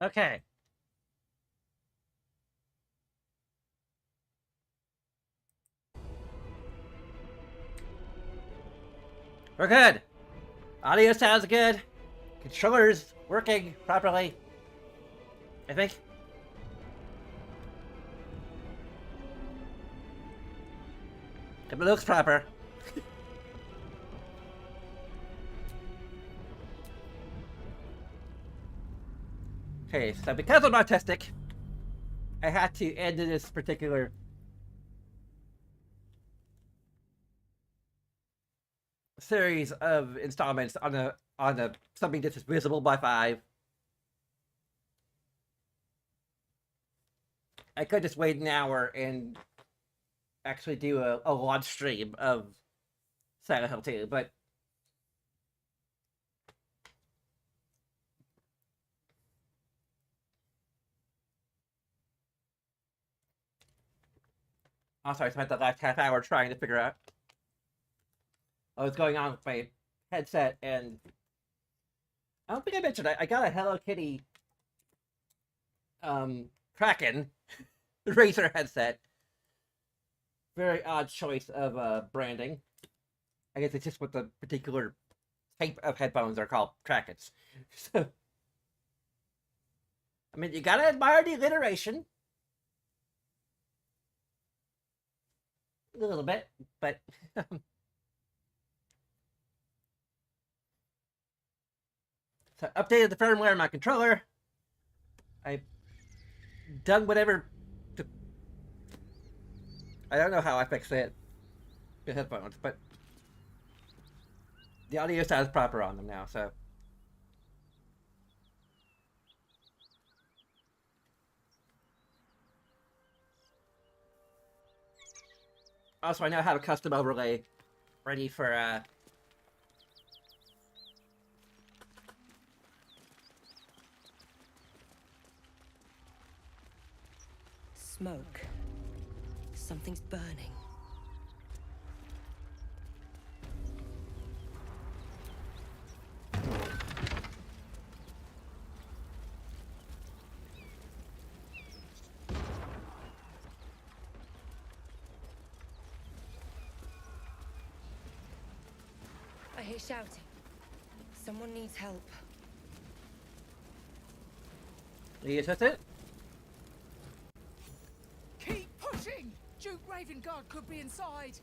Okay. We're good. Audio sounds good. Controller's working properly. I think. It looks proper. Okay, so because I'm autistic, I had to end this particular series of installments on a something that's visible by 5. I could just wait an hour and actually do a launch stream of Silent Hill 2, but also I spent the last half hour trying to figure out what was going on with my headset, and I don't think I mentioned I got a Hello Kitty Kraken Razer headset. Very odd choice of branding. I guess it's just what the particular type of headphones are called, Krakens. So, I mean, you gotta admire the alliteration. A little bit, but so updated the firmware on my controller. I've done whatever to... I don't know how I fixed it. The headphones, but the audio sounds proper on them now, so. Also, I now have a custom overlay ready for Smoke. Something's burning. I hear shouting. Someone needs help. Is that it? Keep pushing! Duke Ravengard could be inside.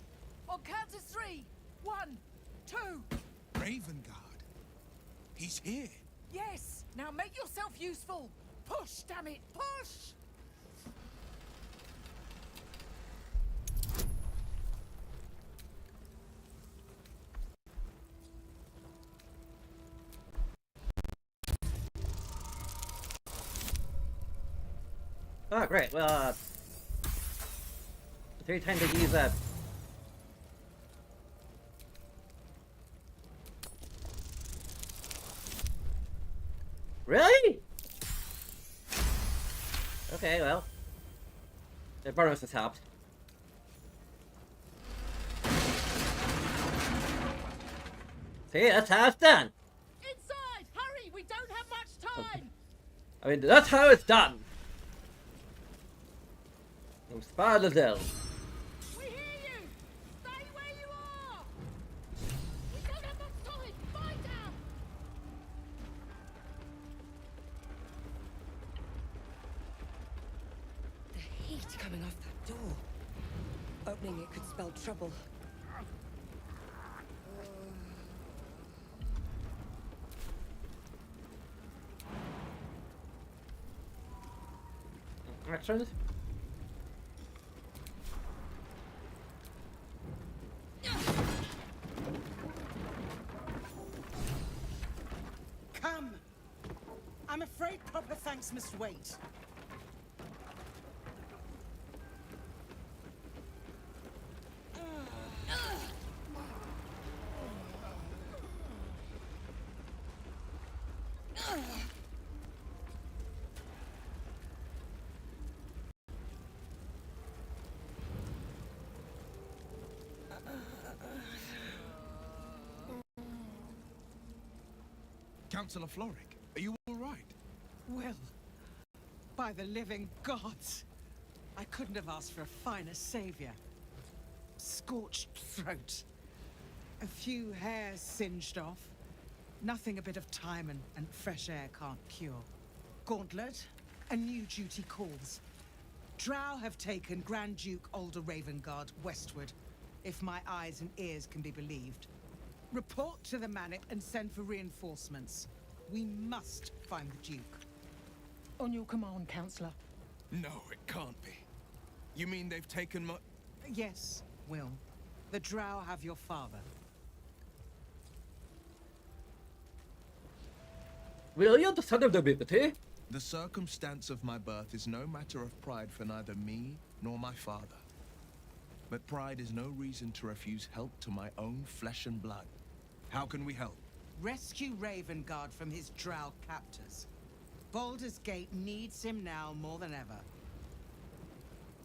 On count of 3. 1, 2. Ravengard? He's here. Yes! Now make yourself useful! Push, damn it! Push! Oh, great. Well, 3 times I use that. Really? Okay, well. The bonus has helped. See, that's how it's done. Inside! Hurry! We don't have much time! I mean, that's how it's done. From Sparladel. We hear you! Stay where you are! We don't have much time! Find out! The heat coming off that door. Opening it could spell trouble. Actions? Come! I'm afraid proper thanks must wait. Councillor Floric, are you all right? Well, By the living gods! I couldn't have asked for a finer savior. Scorched throat. A few hairs singed off. Nothing a bit of time and fresh air can't cure. Gauntlet, a new duty calls. Drow have taken Grand Duke Alder Ravengard westward, if my eyes and ears can be believed. Report to the Manip and send for reinforcements. We must find the Duke. On your command, Counselor. No, it can't be. You mean they've taken my... Yes, Will. The Drow have your father. Will, you're the son of nobility. The circumstance of my birth is no matter of pride for neither me nor my father. But pride is no reason to refuse help to my own flesh and blood. How can we help? Rescue Ravengard from his Drow captors. Baldur's Gate needs him now more than ever.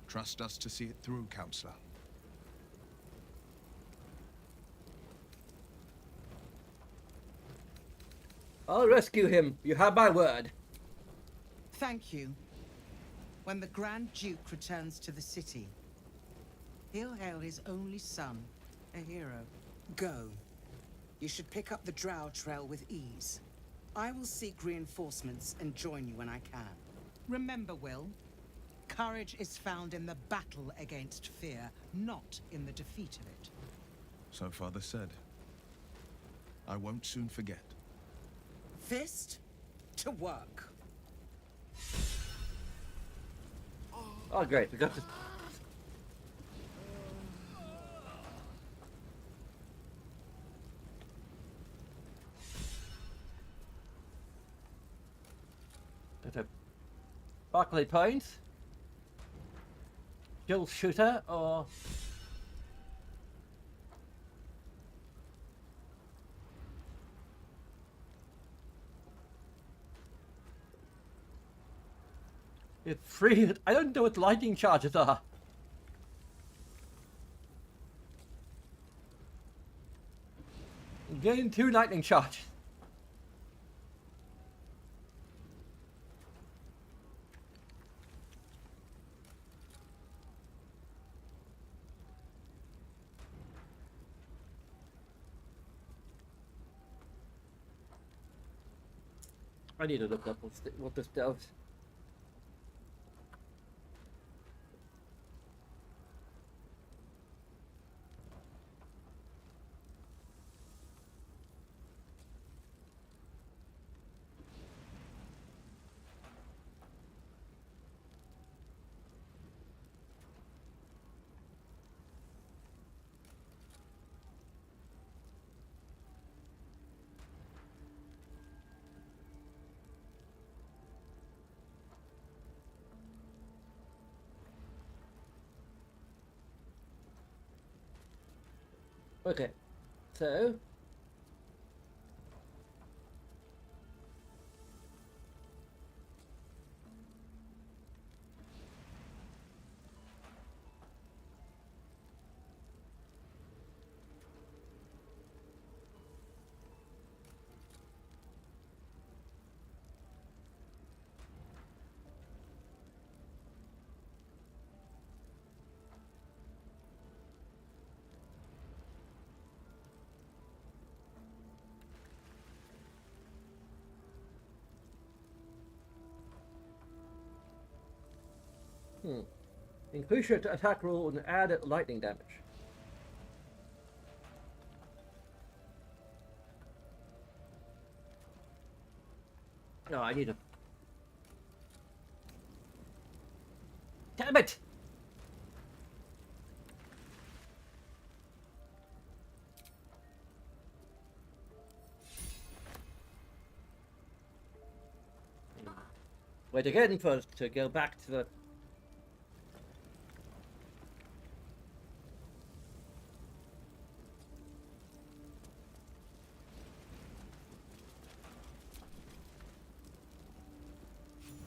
Trust us to see it through, Counselor. I'll rescue him. You have my word. Thank you. When the Grand Duke returns to the city, he'll hail his only son, a hero. Go. You should pick up the Drow trail with ease. I will seek reinforcements and join you when I can. Remember, Will, courage is found in the battle against fear, not in the defeat of it. So Father said. I won't soon forget. Fist to work. Oh, great. We got this. Got a Barclay points. Jill shooter or it's free. I don't know what lightning charges are. Gain 2 lightning charges. I need to look up what this does. Okay, so increase your attack roll and add lightning damage. No, I need a. Damn it! Wait again first to go back to the.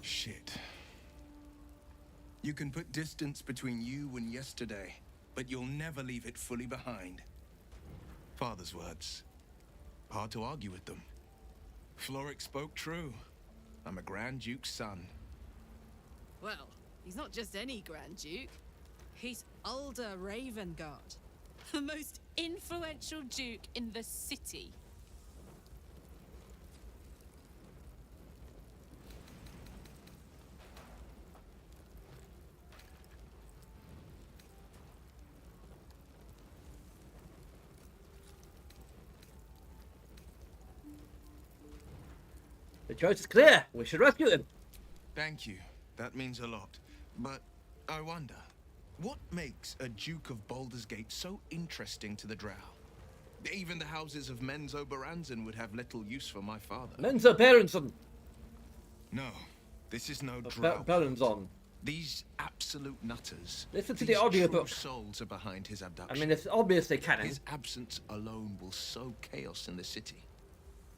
Shit. You can put distance between you and yesterday, but you'll never leave it fully behind. Father's words. Hard to argue with them. Floric spoke true. I'm a Grand Duke's son. Well, he's not just any Grand Duke. He's Ulder Ravengard, the most influential duke in the city. The choice is clear. We should rescue him. Thank you. That means a lot. But I wonder, what makes a Duke of Baldur's Gate so interesting to the Drow? Even the houses of Menzo Baranzan would have little use for my father. Mensa Berenson. No, this is no Drow. Berenson. These absolute nutters. Listen to these the audiobook. true souls are behind his abduction. I mean, it's obviously canon. His absence alone will sow chaos in the city.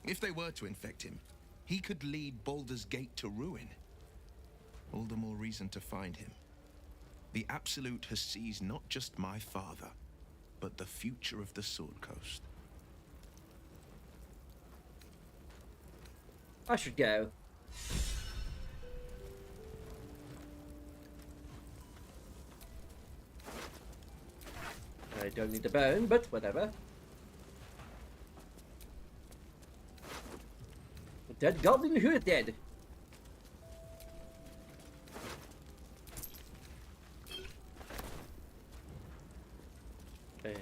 If they were to infect him, he could lead Baldur's Gate to ruin. All the more reason to find him. The Absolute has seized not just my father, but the future of the Sword Coast. I should go. I don't need the bone, but whatever. The dead goblin who is dead. Okay.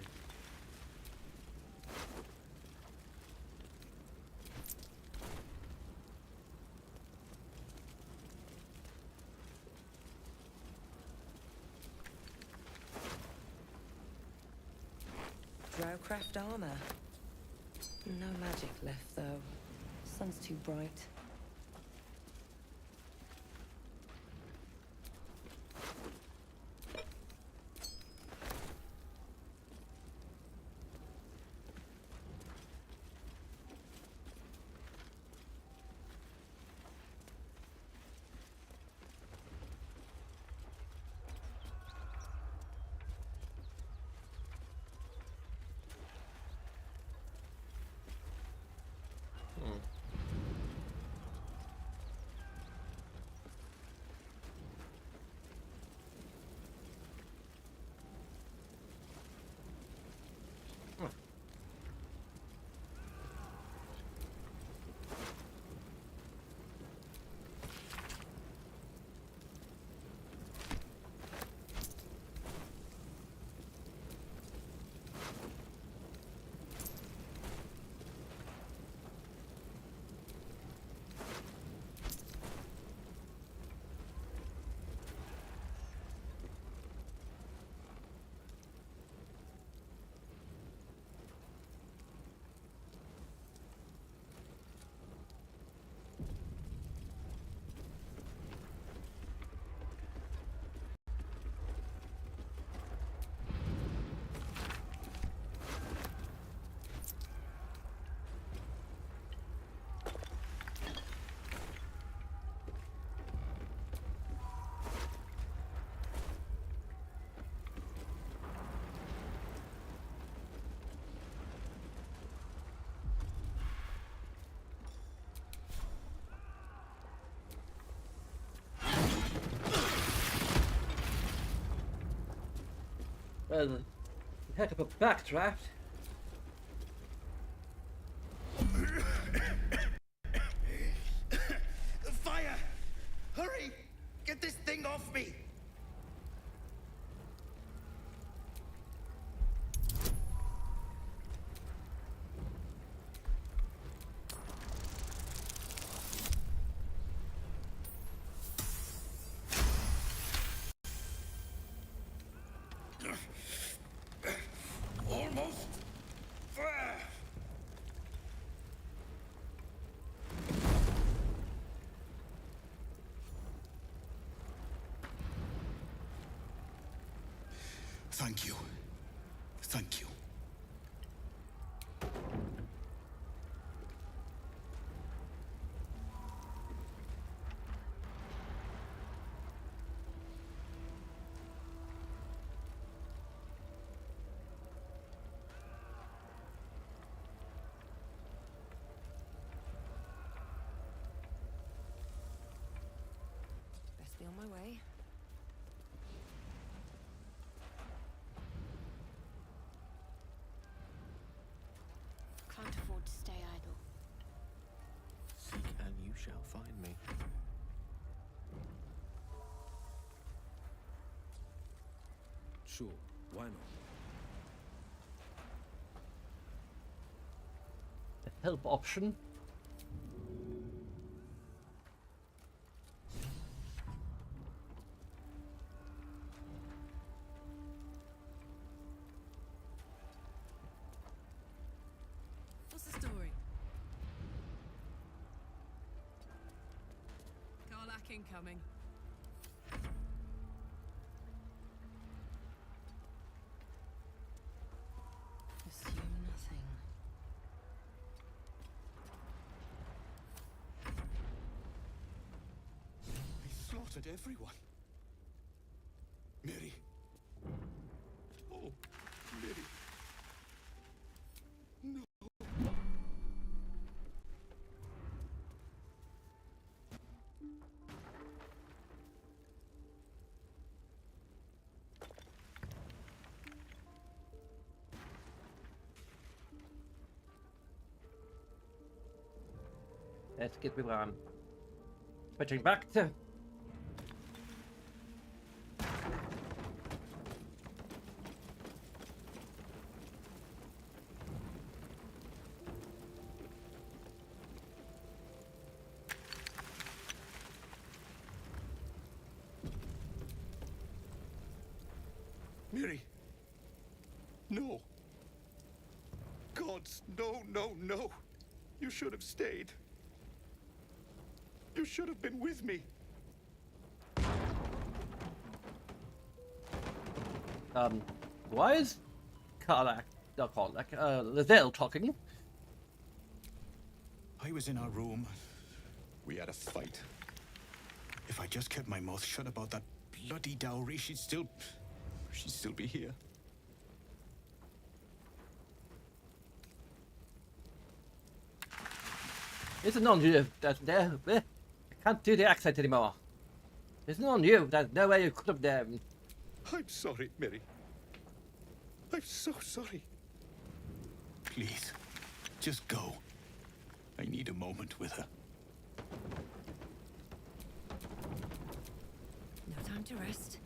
Drowcraft armor. No magic left, though. Sun's too bright. Well, heck of a backdraft. Fire! Hurry! Get this thing off me! Almost. Thank you. Thank you. Best be on my way. Can't afford to stay idle. Seek and you shall find me. Sure, why not? The help option. What's the story? Karlak incoming. Assume nothing. They slaughtered everyone. Mary. Oh, Mary. No. Let's get with switching back to Mary. No. Gods, no, no, no. You should have stayed. You should have been with me. why is Karlak, not Karlak, Lizelle talking? I was in our room. We had a fight. If I just kept my mouth shut about that bloody dowry, she'd still be here. Isn't on you that I can't do the accent anymore. Isn't on you that no way you could have I'm sorry, Mary. I'm so sorry. Please, just go. I need a moment with her. No time to rest.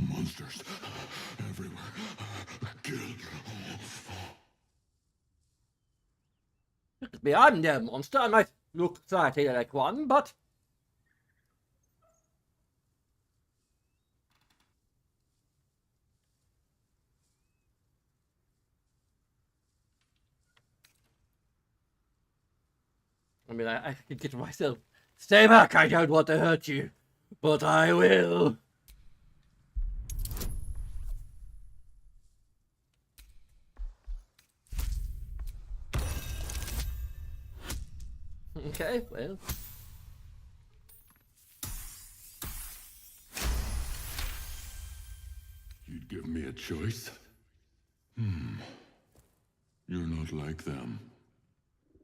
Monsters everywhere. Killed. Look at me, I'm no monster. I might look slightly like one, but I mean, I can get myself. Stay back, I don't want to hurt you, but I will. Okay, well. You'd give me a choice? You're not like them.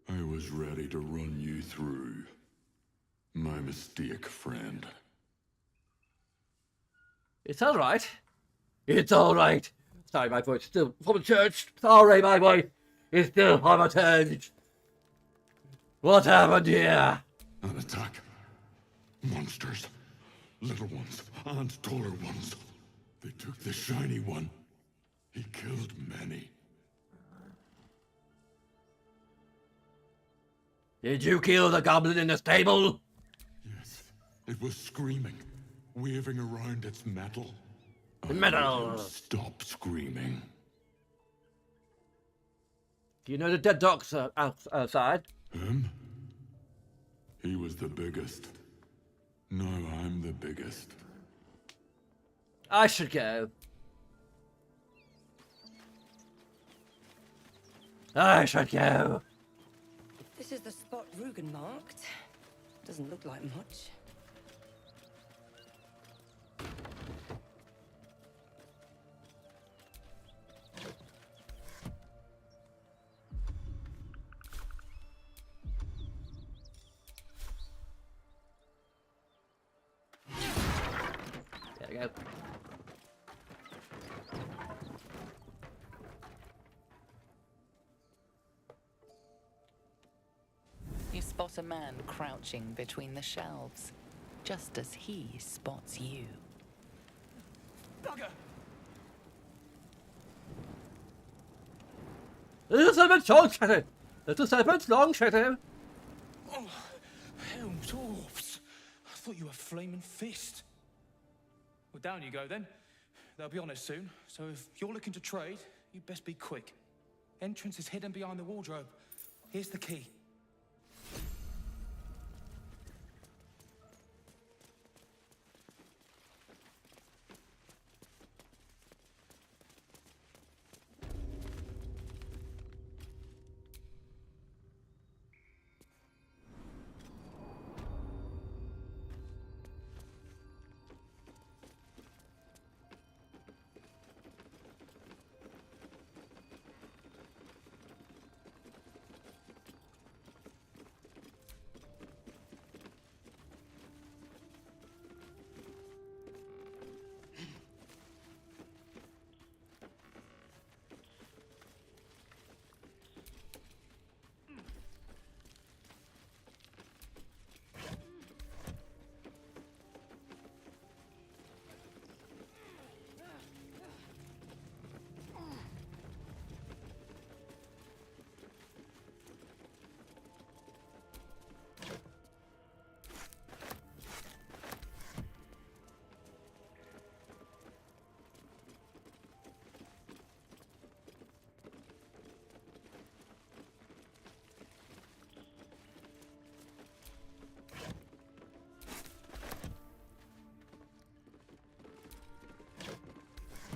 I was ready to run you through. My mistake, friend. It's alright. It's alright. Sorry, my voice is still from church. Sorry, my voice is still from a church. What happened here? An attack. Monsters. Little ones and taller ones. They took the shiny one. He killed many. Did you kill the goblin in the stable? Yes, it was screaming, weaving around its metal. I Metal. made him stop screaming. Do you know the dead dogs outside? Him? He was the biggest. No, I'm the biggest. I should go. I should go. This is the spot Rugen marked. Doesn't look like much. There we go. You spot a man crouching between the shelves, just as he spots you. Bugger! Little serpent's long shadow. Little serpent's long shadow. Oh, helm dwarfs! I thought you were flaming fist. Well, down you go then. They'll be on us soon, so if you're looking to trade, you'd best be quick. Entrance is hidden behind the wardrobe. Here's the key.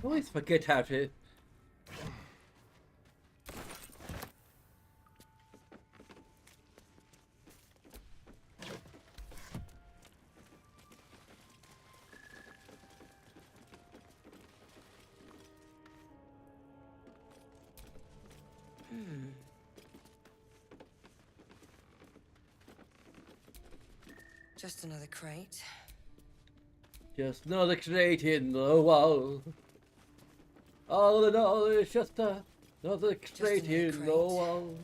I always forget how to. Just another crate. Just another crate in the wall. All in all, it's just another crate in the wall.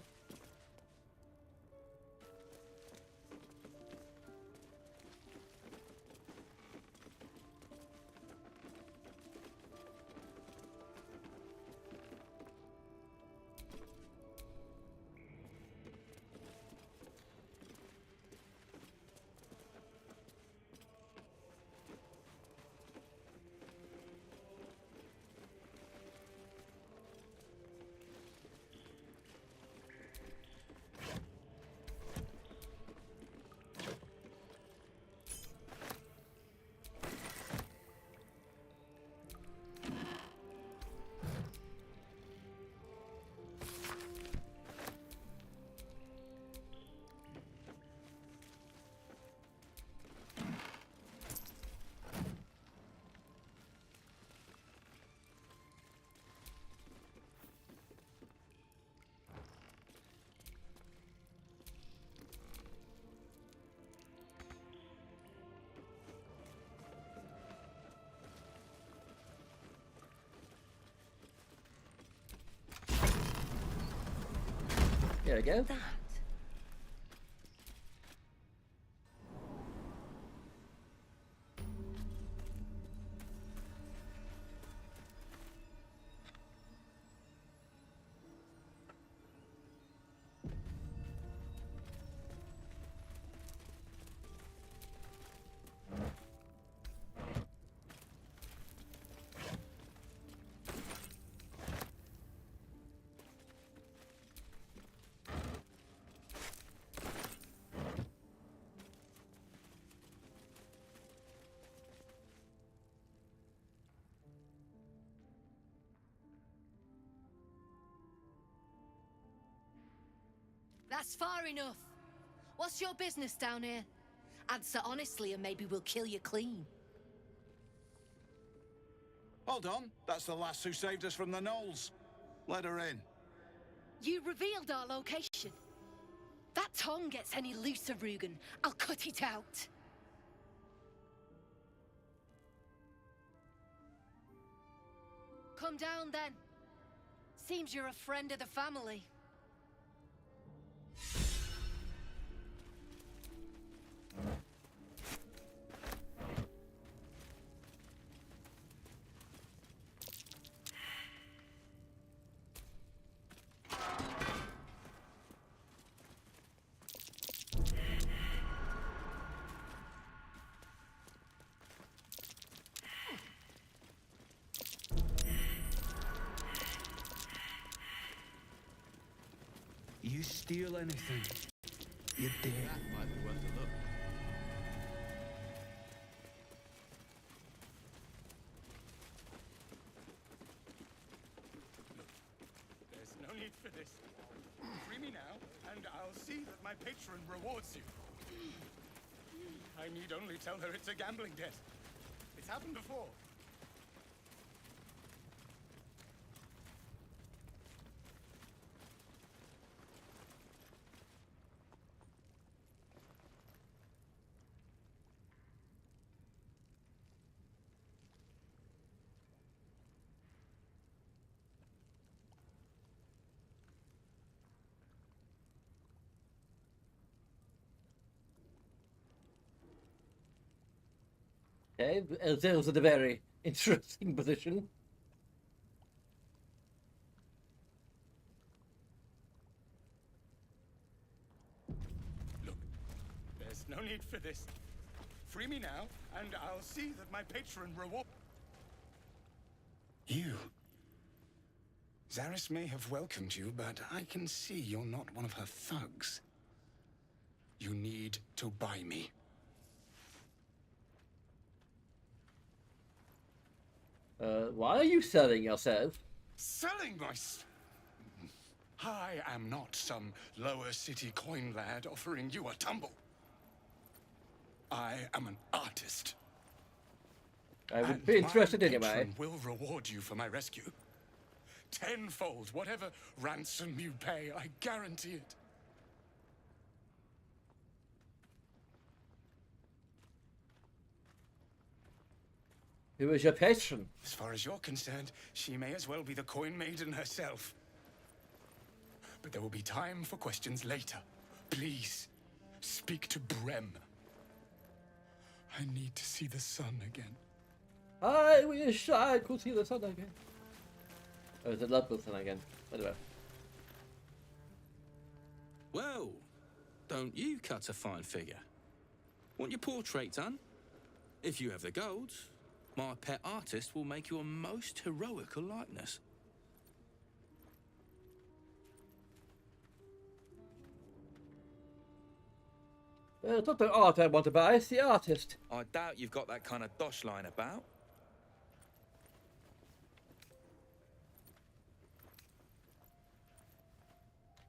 There we go. That. That's far enough. What's your business down here? Answer honestly and maybe we'll kill you clean. Hold on, that's the lass who saved us from the gnolls. Let her in. You revealed our location. That tongue gets any looser, Rugen, I'll cut it out. Come down then. Seems you're a friend of the family. You steal anything, you dare. That might be worth a look. There's no need for this. Free me now, and I'll see that my patron rewards you. I need only tell her it's a gambling debt. It's happened before. Okay, Elzil's in a very interesting position. Look, there's no need for this. Free me now, and I'll see that my patron reward. You. Zaris may have welcomed you, but I can see you're not one of her thugs. You need to buy me. Why are you selling yourself? Selling I am not some lower city coin lad offering you a tumble. I am an artist. I would be interested my anyway. patron will reward you for my rescue. Tenfold, whatever ransom you pay, I guarantee it. Who is your patron? As far as you're concerned, she may as well be the coin maiden herself. But there will be time for questions later. Please, speak to Brem. I need to see the sun again. I wish I could see the sun again. Oh, it's a local sun again. Anyway. Well, don't you cut a fine figure? Want your portrait done? If you have the gold, my pet artist will make you a most heroical likeness. Well, it's not the art I want to buy, it's the artist. I doubt you've got that kind of dosh line about.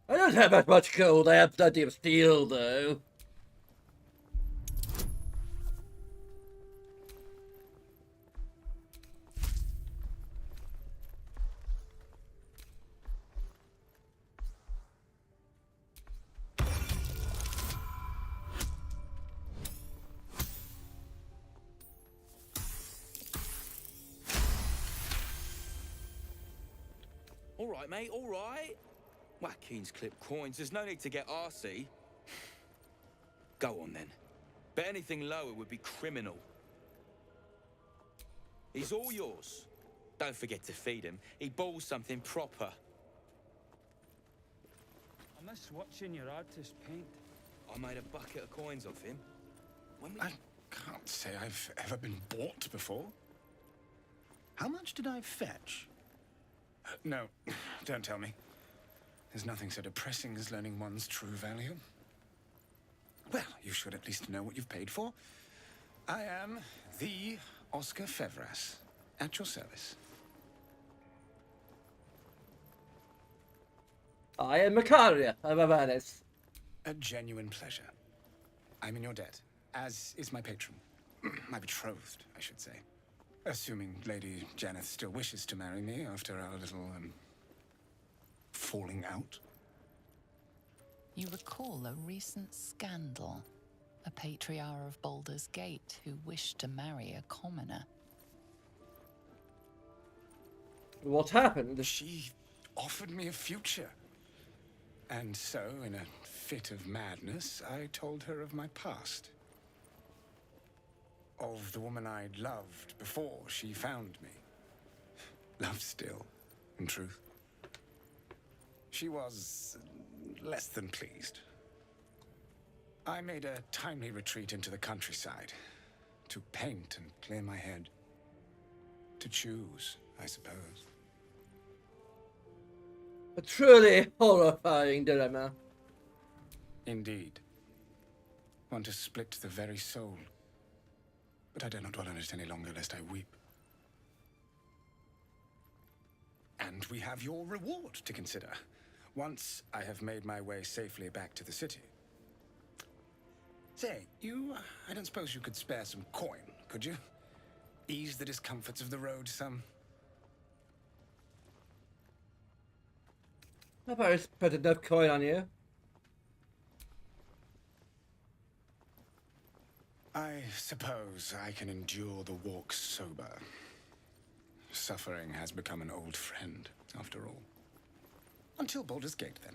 I don't have that much gold, I have plenty of steel, though. All right, mate, all right. Watkins clip coins, there's no need to get arsey. Go on, then. But anything lower would be criminal. He's all yours. Don't forget to feed him. He balls something proper. I miss watching your artist paint. I made a bucket of coins off him. I can't say I've ever been bought before. How much did I fetch? No, don't tell me. There's nothing so depressing as learning one's true value. Well, you should at least know what you've paid for. I am the Oscar Fevras, at your service. I am Makaria of Avanis. A genuine pleasure. I'm in your debt, as is my patron. My betrothed, I should say. Assuming Lady Janeth still wishes to marry me after our little, falling out. You recall a recent scandal. A patriarch of Baldur's Gate who wished to marry a commoner. What happened? She offered me a future. And so, in a fit of madness, I told her of my past. Of the woman I'd loved before she found me. Love still, in truth. She was less than pleased. I made a timely retreat into the countryside. To paint and clear my head. To choose, I suppose. A truly horrifying dilemma. Indeed. One to split the very soul. But I dare not dwell on it any longer, lest I weep. And we have your reward to consider. Once I have made my way safely back to the city. Say, I don't suppose you could spare some coin, could you? Ease the discomforts of the road some. I better put enough coin on you. I suppose I can endure the walk sober. Suffering has become an old friend, after all. Until Baldur's Gate, then.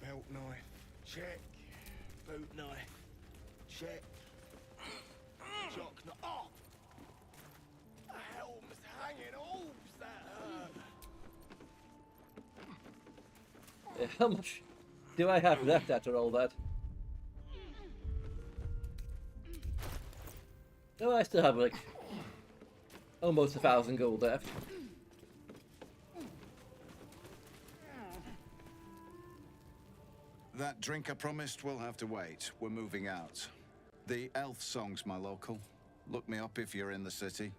Belt knife, check. Boot knife, check. Jock knife. Oh! The helm's hanging. Oh, that hurt. How much do I have left after all that? Oh, I still have like almost 1,000 gold left. That drink I promised will have to wait. We're moving out. The elf song's my local. Look me up if you're in the city.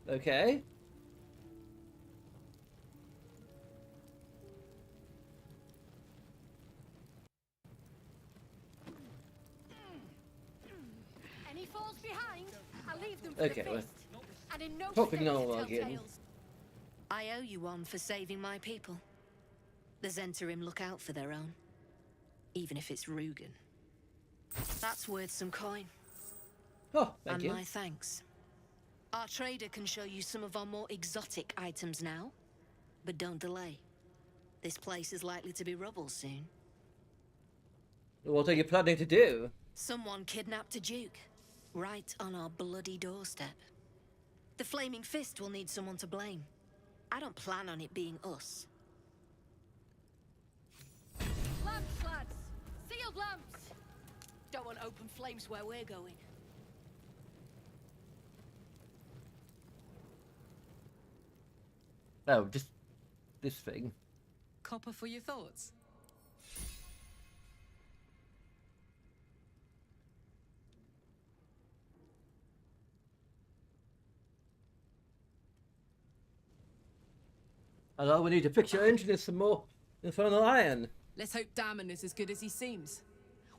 Okay. Any falls behind, I'll leave them for Okay, the well, fist. And in no talking state to normal tell again. tales. I owe you one for saving my people. The Zentarim look out for their own. Even if it's Rugen. That's worth some coin. Oh, thank and you. my thanks. Our trader can show you some of our more exotic items now. But don't delay. This place is likely to be rubble soon. What are you planning to do? Someone kidnapped a duke. Right on our bloody doorstep. The Flaming Fist will need someone to blame. I don't plan on it being us. Lamps, lads! Sealed lamps! Don't want open flames where we're going. Oh, just this thing. Copper for your thoughts. Although we need to fix your engine some more infernal iron. Let's hope Damon is as good as he seems.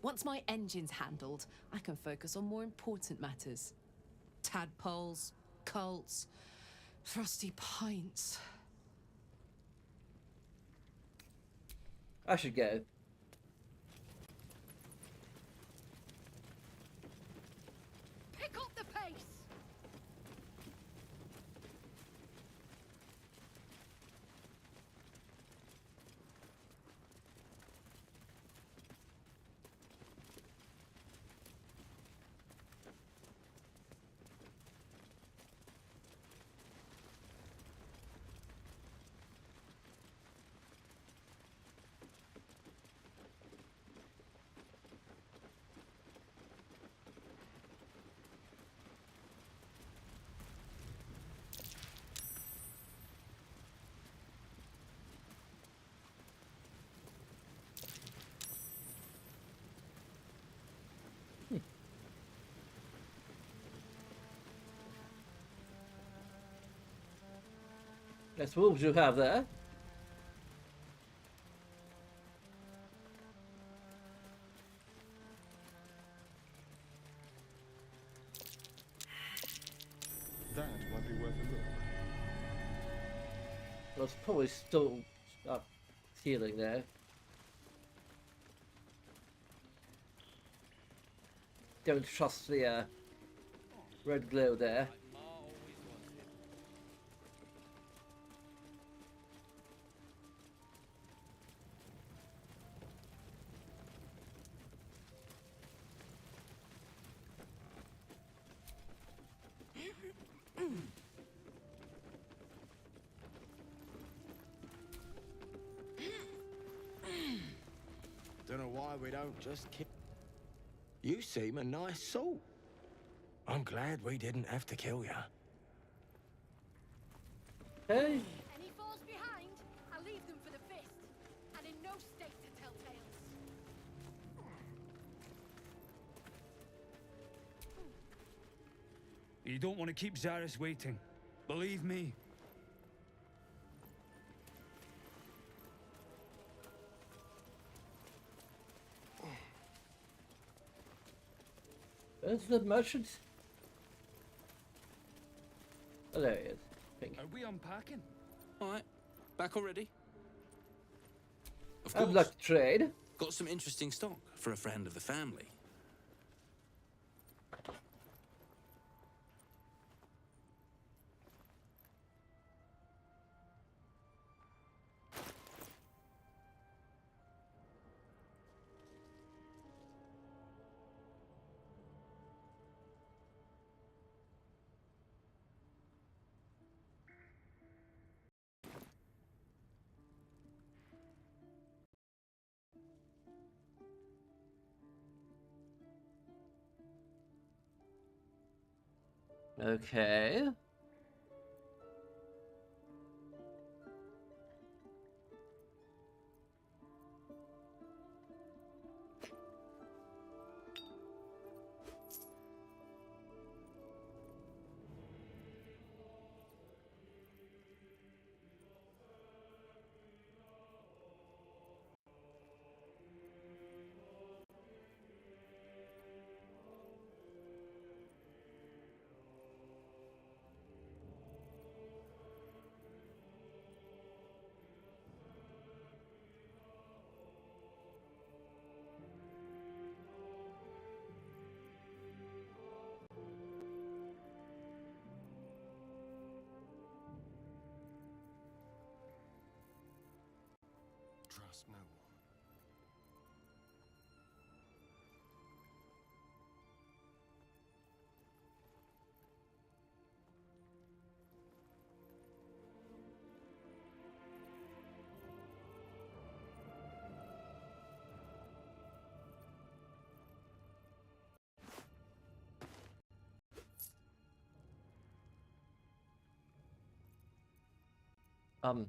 Once my engine's handled, I can focus on more important matters. Tadpoles, cults, frosty pints. I should go. Pick up the pace! Yes, wolves you have there. That might be worth a look. There's probably still healing there. Don't trust the red glow there. Don't know why we don't just kill. You seem a nice soul. I'm glad we didn't have to kill you. Hey. Any falls behind, I leave them for the fist. And in no state to tell tales. You don't want to keep Zaris waiting. Believe me. Where's the merchant? Oh, there he is. Pink. Are we unpacking? Alright, back already? Of I'd course. like to trade. Got some interesting stock for a friend of the family. Okay. Trust no one. Um.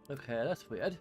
Okay, that's weird.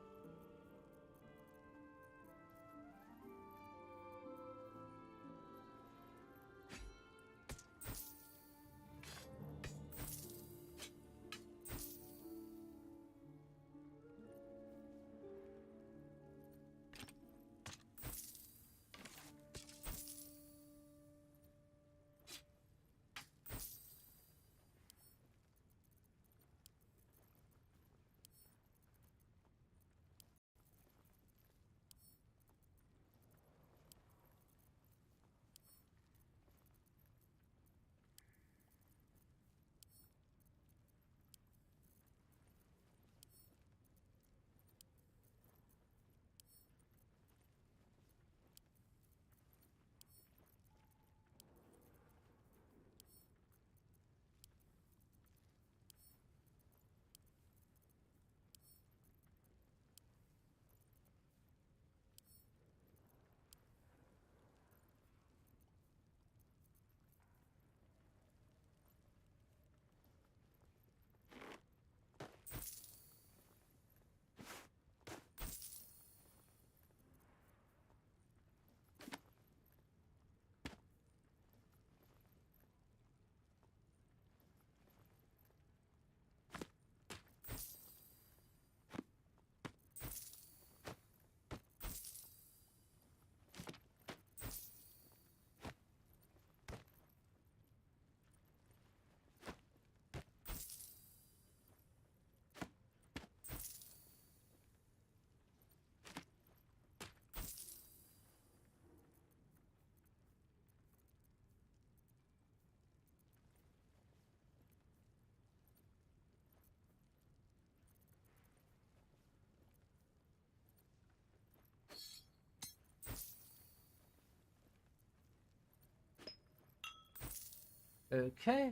Okay.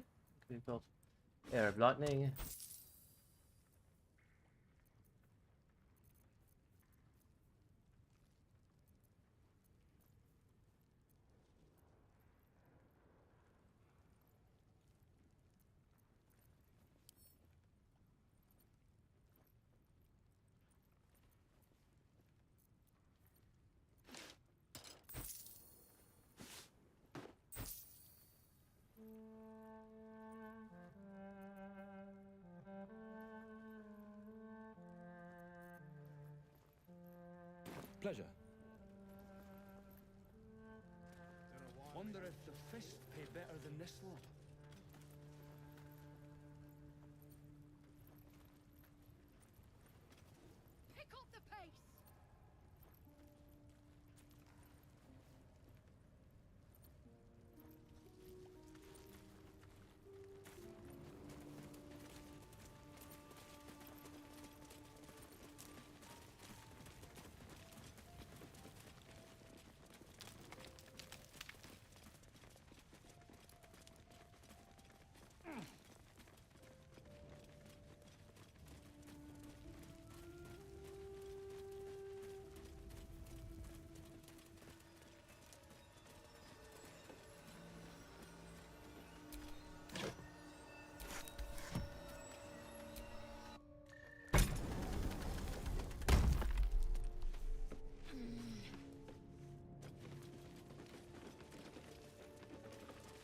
We've got Air of Lightning. Pleasure. Wonder if the fist pay better than this lot. Pick up the pace!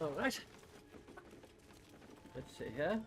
All right. Let's see here.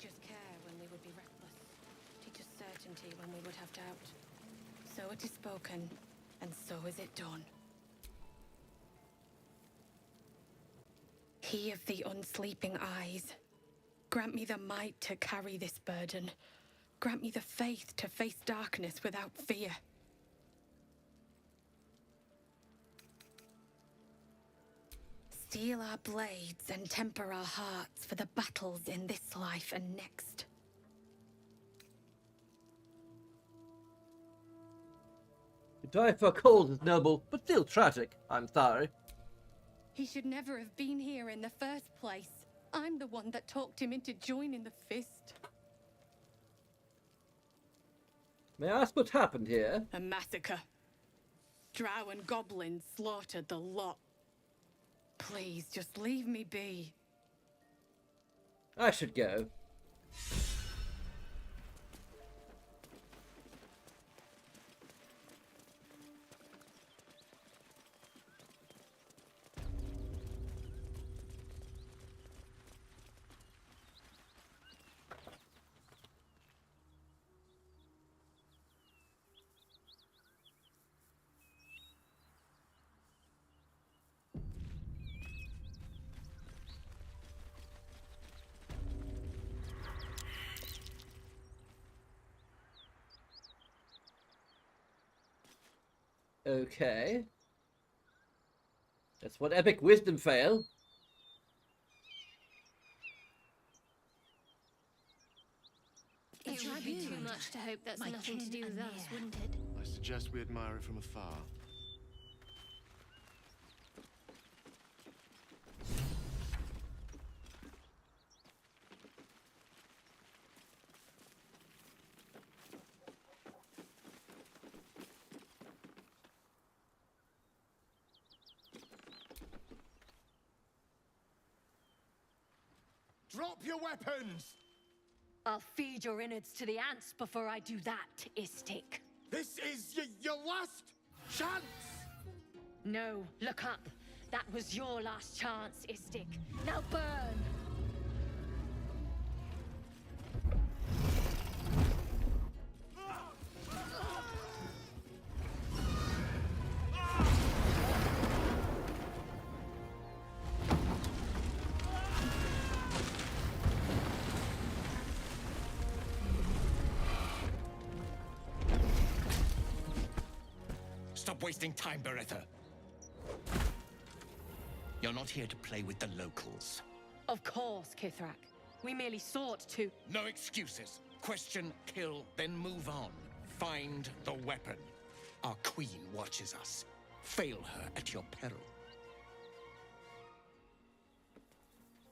Teach us care when we would be reckless. Teach us certainty when we would have doubt. So it is spoken, and so is it done. He of the unsleeping eyes, grant me the might to carry this burden. Grant me the faith to face darkness without fear. Steel our blades and temper our hearts for the battles in this life and next. To die for a cause is noble, but still tragic. I'm sorry. He should never have been here in the first place. I'm the one that talked him into joining the Fist. May I ask what happened here? A massacre. Drow and goblins slaughtered the lot. Please, just leave me be. I should go. Okay. That's what epic wisdom fail. It would be too much to hope that's nothing to do with us, wouldn't it? I suggest we admire it from afar. Drop your weapons! I'll feed your innards to the ants before I do that, Istik. This is your last chance! No, look up. That was your last chance, Istik. Now burn! Stop wasting time, Beretta. You're not here to play with the locals. Of course, Kithrak. We merely sought to... No excuses. Question, kill, then move on. Find the weapon. Our queen watches us. Fail her at your peril.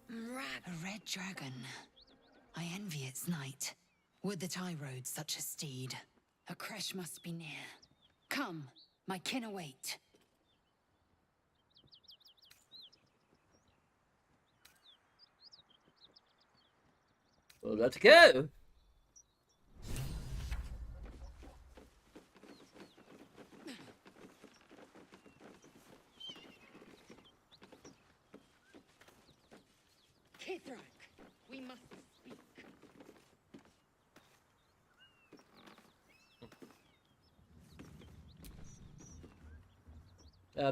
A red dragon. I envy its knight. Would that I rode such a steed. A crash must be near. Come, my kin await. Well, let's go. Kithrak, we must speak.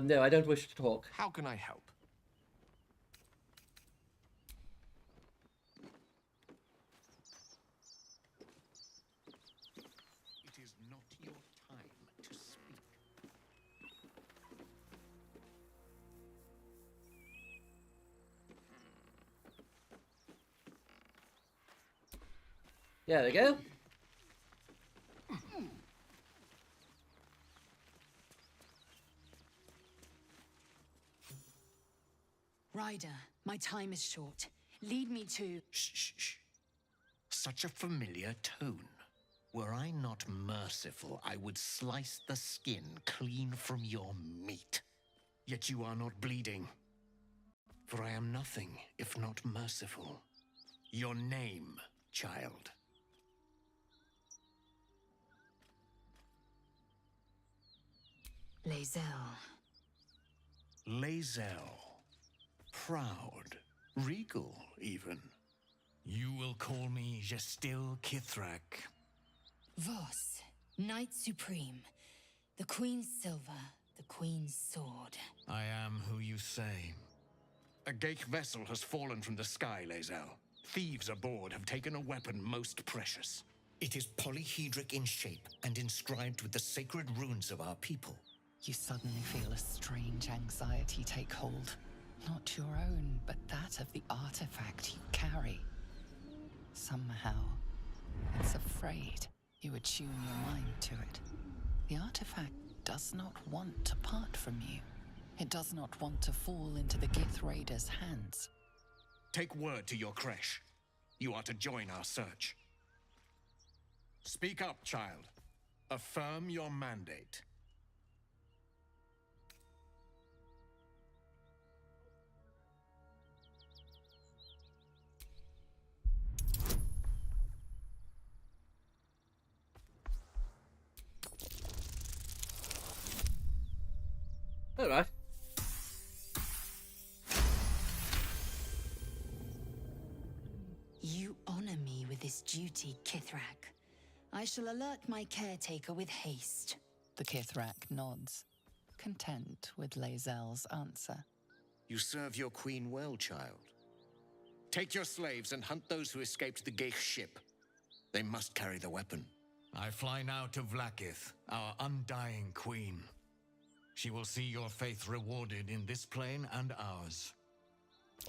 No, I don't wish to talk. How can I help? It is not your time to speak. Yeah, there we go. Ryder, my time is short. Lead me to... Shh, shh, shh. Such a familiar tone. Were I not merciful, I would slice the skin clean from your meat. Yet you are not bleeding. For I am nothing if not merciful. Your name, child. Lae'zel. Lae'zel. Proud. Regal, even. You will call me Gestil Kithrak. Vos, Knight Supreme. The Queen's silver, the Queen's sword. I am who you say. A Geich vessel has fallen from the sky, Lae'zel. Thieves aboard have taken a weapon most precious. It is polyhedric in shape and inscribed with the sacred runes of our people. You suddenly feel a strange anxiety take hold. Not your own, but that of the artifact you carry. Somehow, it's afraid you attune your mind to it. The artifact does not want to part from you. It does not want to fall into the Gith Raiders' hands. Take word to your creche. You are to join our search. Speak up, child. Affirm your mandate. All right. You honor me with this duty, Kithrak. I shall alert my caretaker with haste. The Kithrak nods, content with Lae'zel's answer. You serve your queen well, child. Take your slaves and hunt those who escaped the Geich ship. They must carry the weapon. I fly now to Vlaakith, our undying queen. She will see your faith rewarded in this plane and ours.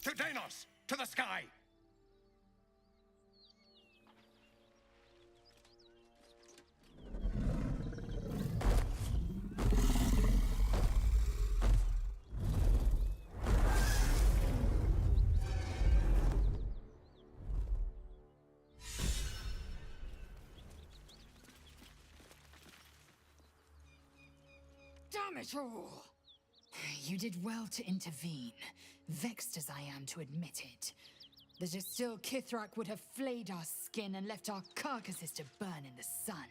To Danos! To the sky! Damn it all! You did well to intervene, vexed as I am to admit it. The Gestil Kithrak would have flayed our skin and left our carcasses to burn in the sun.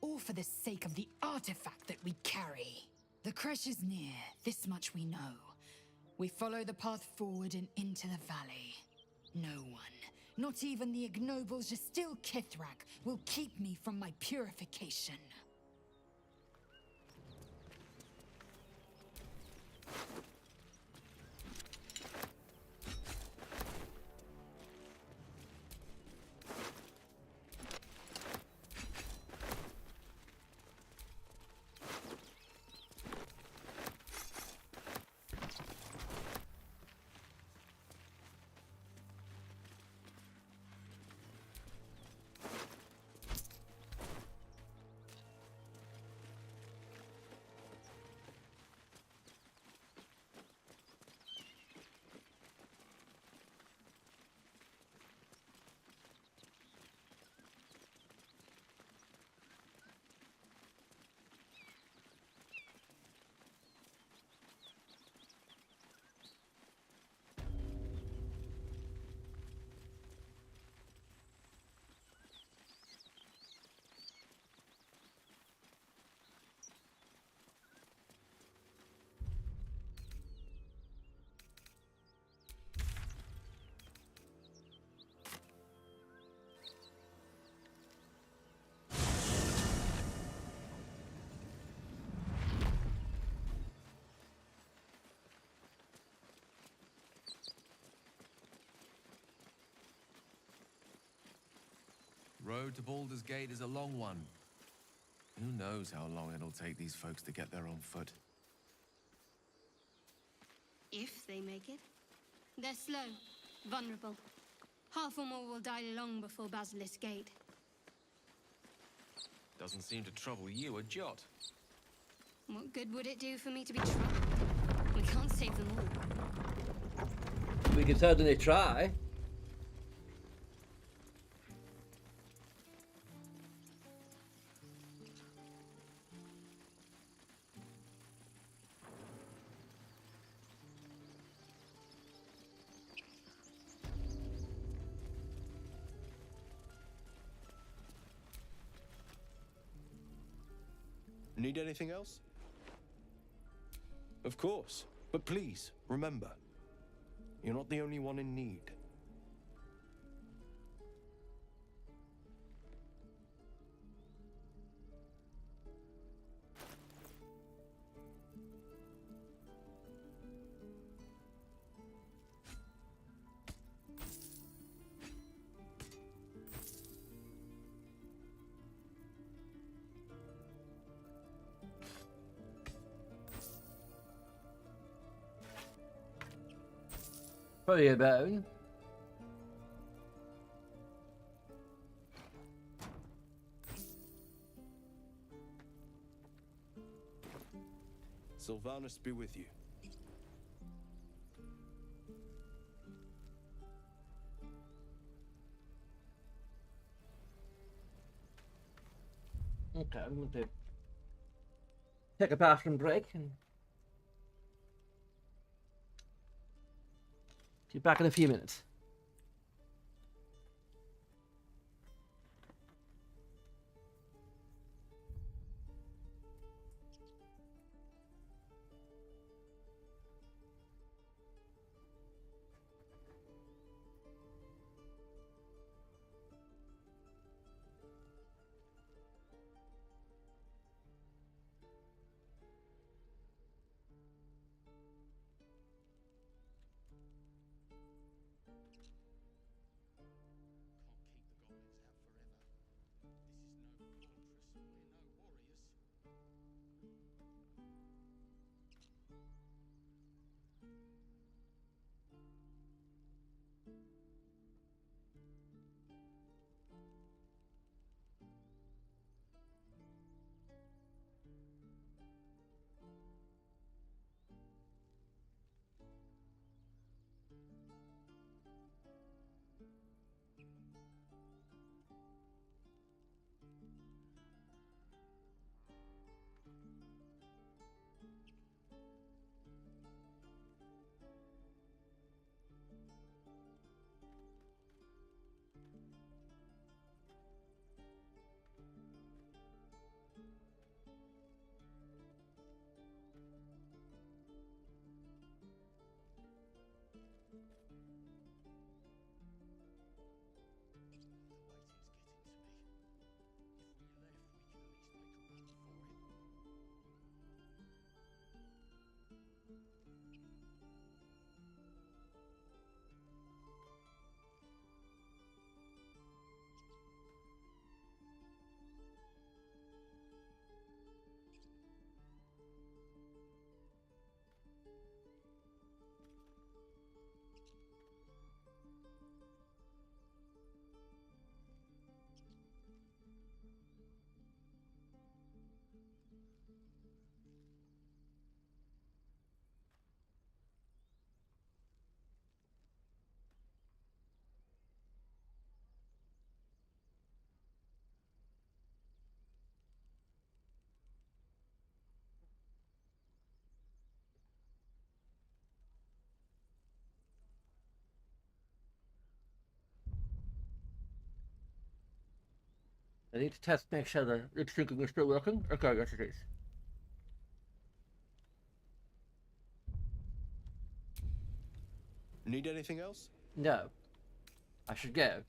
All for the sake of the artifact that we carry. The crash is near, this much we know. We follow the path forward and into the valley. No one, not even the ignoble Gestil Kithrak, will keep me from my purification. Road to Baldur's Gate is a long one. Who knows how long it'll take these folks to get there on foot. If they make it. They're slow, vulnerable. Half or more will die long before Basilisk Gate. Doesn't seem to trouble you a jot. What good would it do for me to be troubled? We can't save them all. We can certainly try. Need anything else? Of course. But please, remember, you're not the only one in need. Probably a bone. Sylvanus be with you. Okay, I'm going to take a bathroom break and be back in a few minutes. I need to test, make sure the its syncing is still working. Okay, yes it is. Need anything else? No. I should go.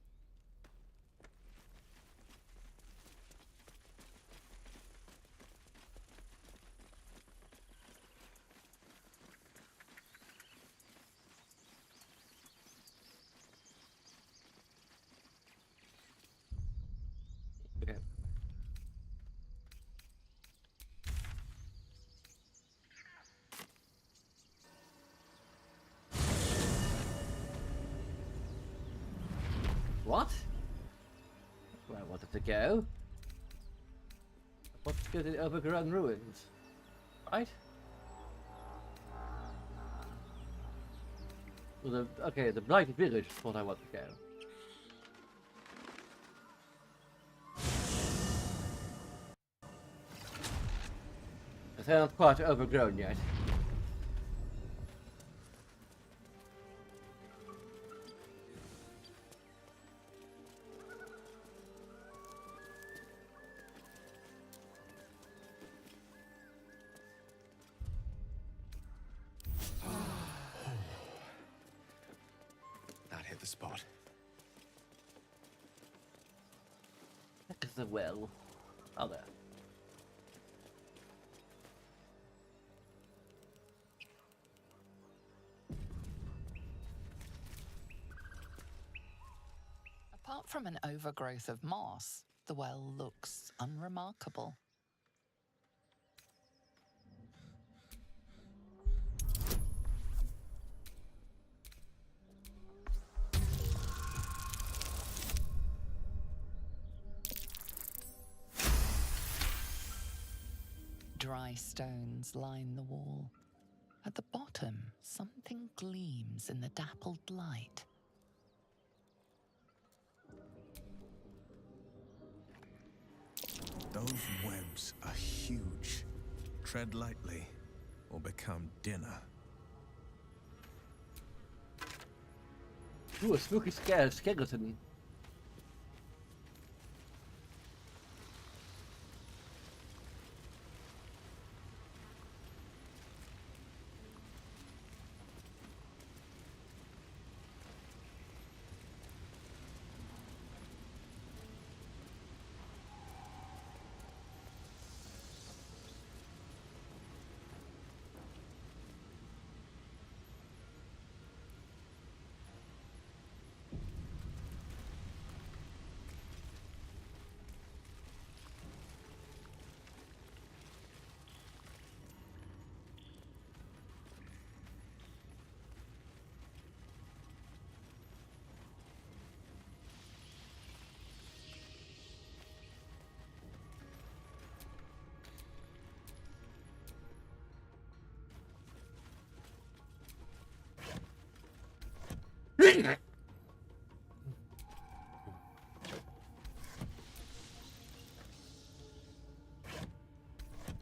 Okay. What? That's where I wanted to go. I wanted to go to the overgrown ruins. Right? Well, okay, the Blighted Village is what I want to go. They aren't quite overgrown yet. That hit the spot. Heck is the well. Oh, there. Apart from an overgrowth of moss, the well looks unremarkable. Dry stones line the wall. At the bottom, something gleams in the dappled light. Those webs are huge. Tread lightly, or become dinner. Ooh, a spooky skeleton.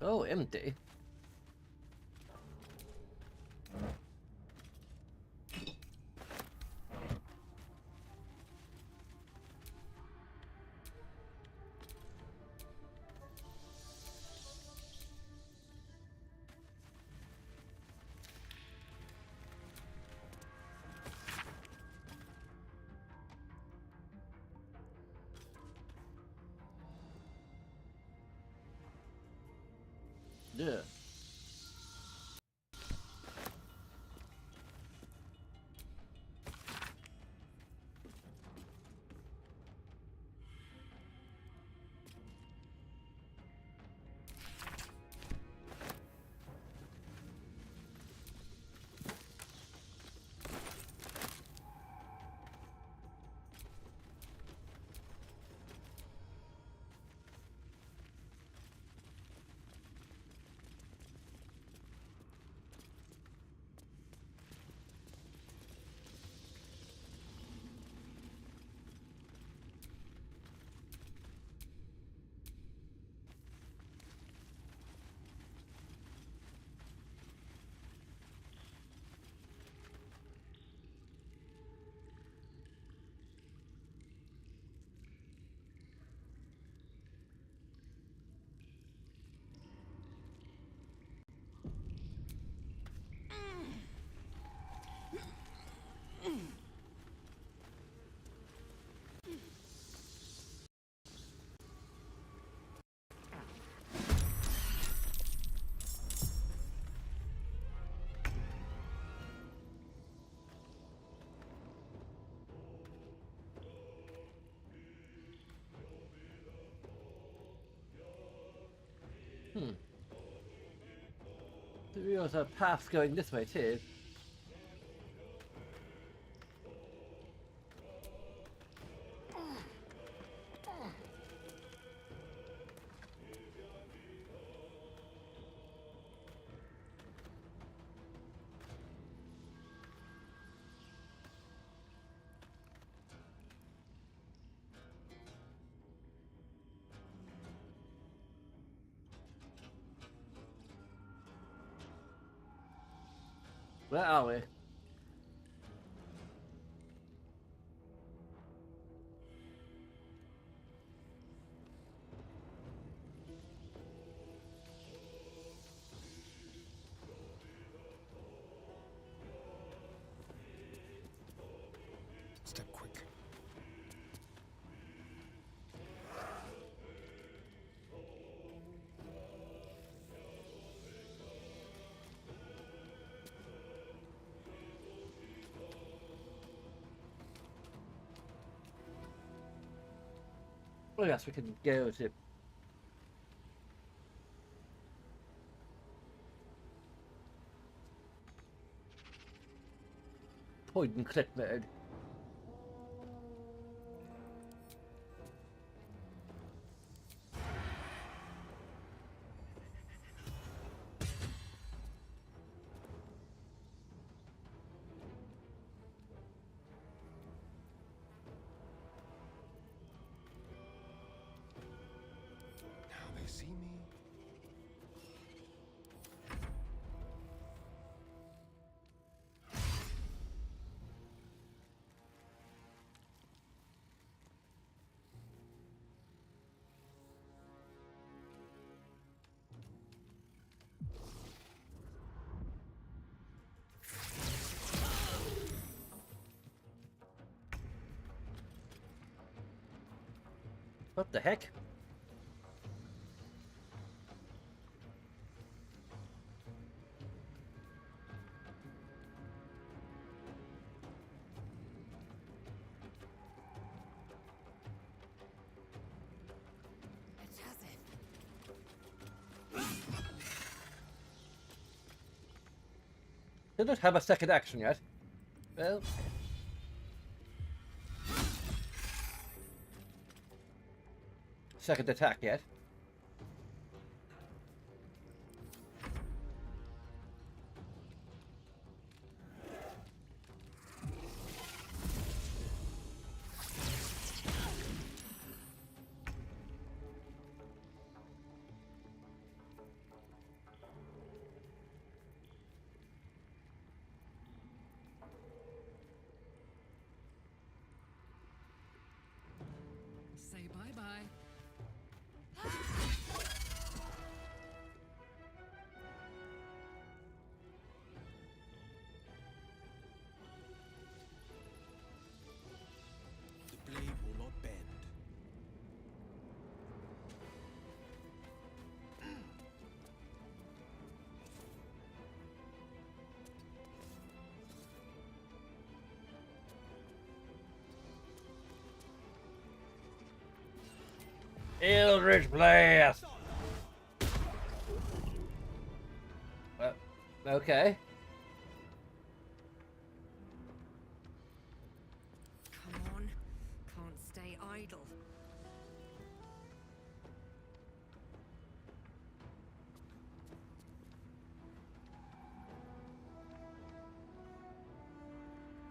Oh, empty. Yeah. There was a path going this way too. Where are we? Step quick. Oh yes, we can go to point and click mode. Now they see me. What the heck? They don't have a second action yet. Well, second attack yet. Say bye-bye. The blade will not bend. Eldritch Blast! Okay. Come on. Can't stay idle.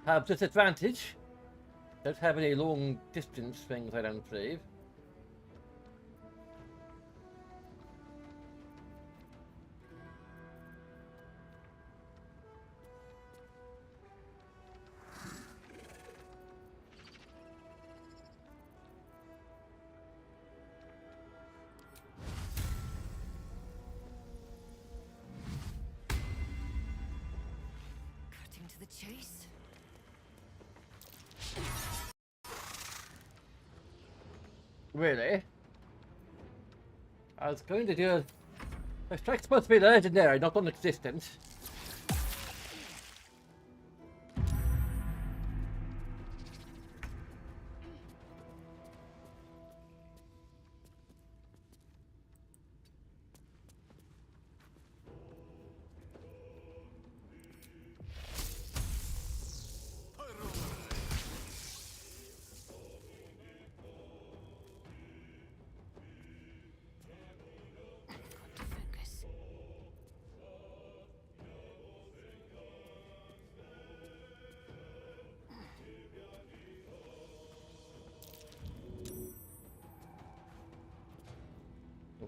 Have disadvantage. Don't have any long distance things, I don't believe. Cutting to the chase. Really? I was going to do a strike's supposed to be legendary, not non-existent.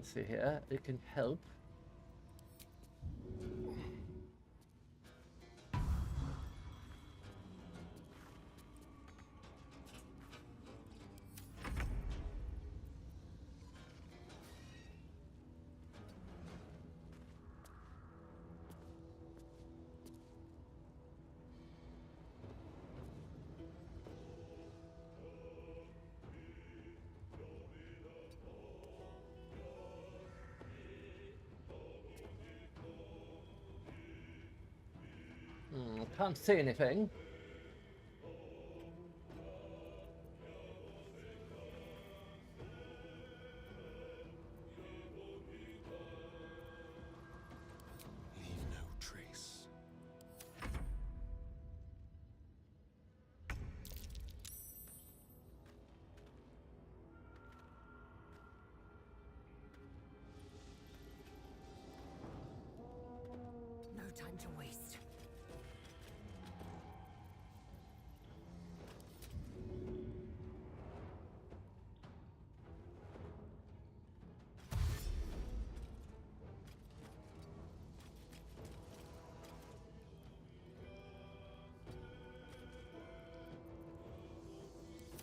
Let's see here. It can help. Can't see anything. Leave no trace. No time to waste.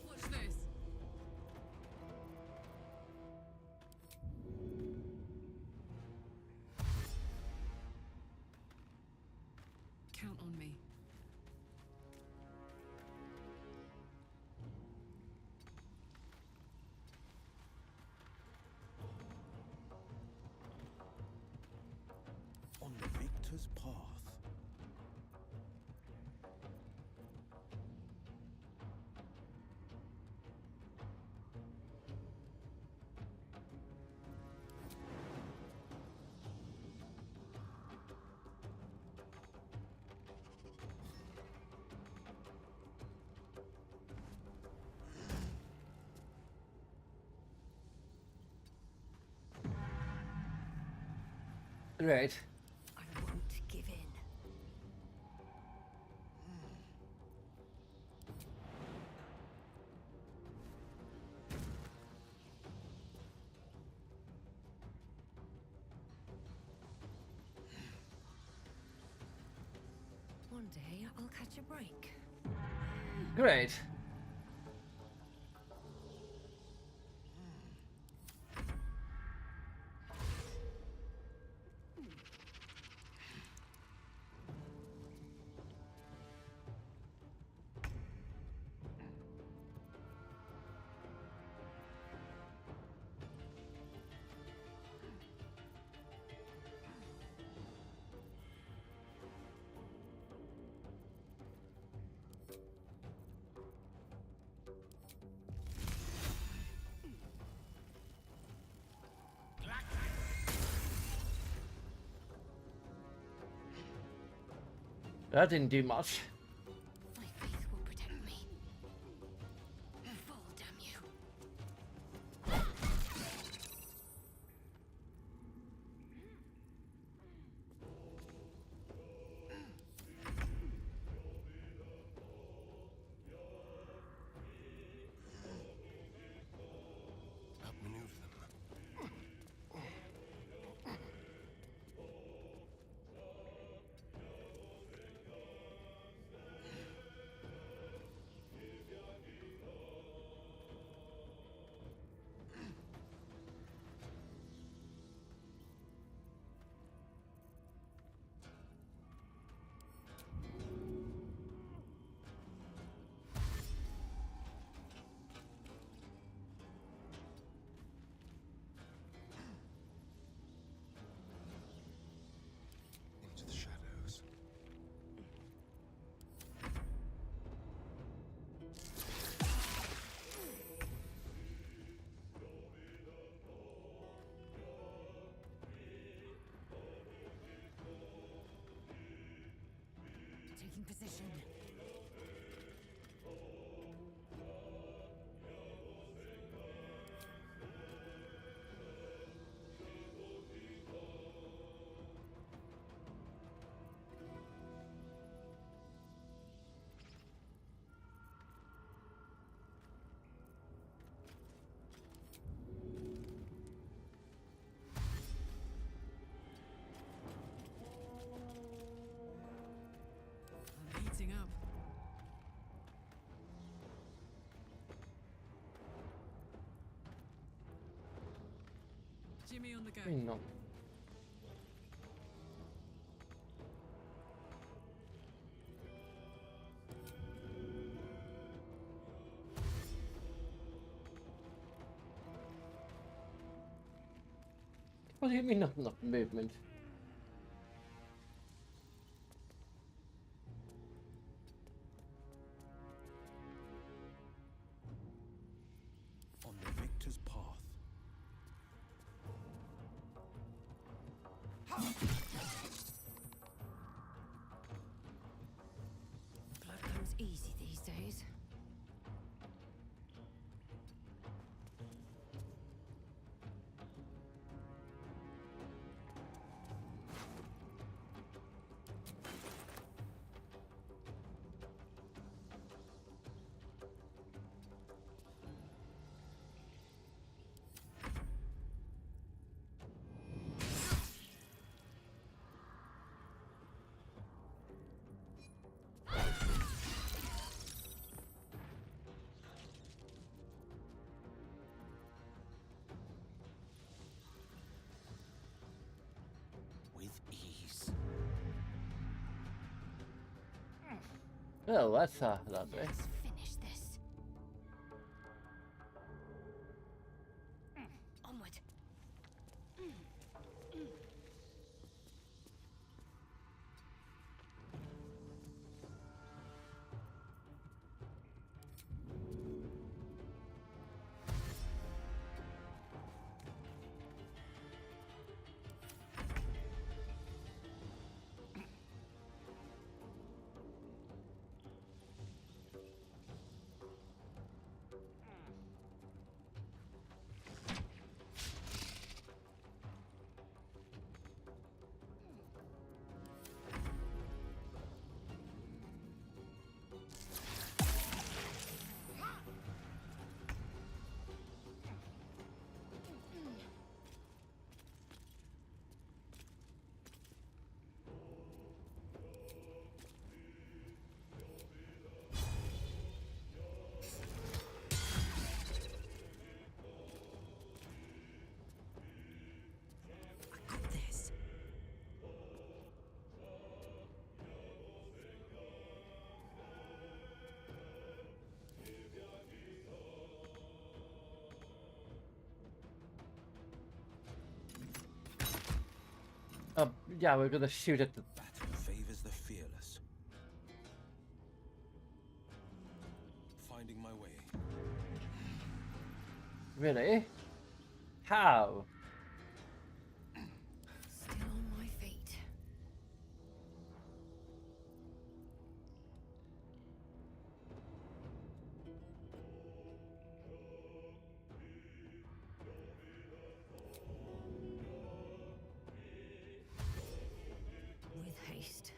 Watch this. Count on me. On the victor's path. Right. I won't give in. One day I'll catch a break. Great. That didn't do much. My faith will protect me. Fall, damn you. Outmaneuver them. Into the shadows. Taking position. Give me on the go. No. What do you mean not enough movement? On the victor's path. Blood comes easy these days. With ease. Oh, that's lovely. Let's finish this. Onward. Yeah, we're gonna shoot at the. Battle favors the fearless. Finding my way. Really? How? Still on my feet. With haste.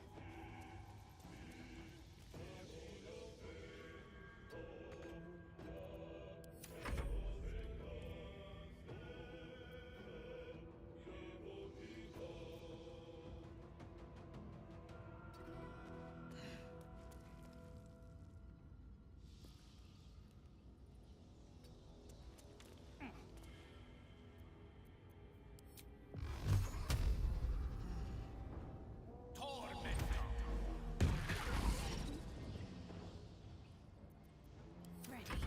Ready.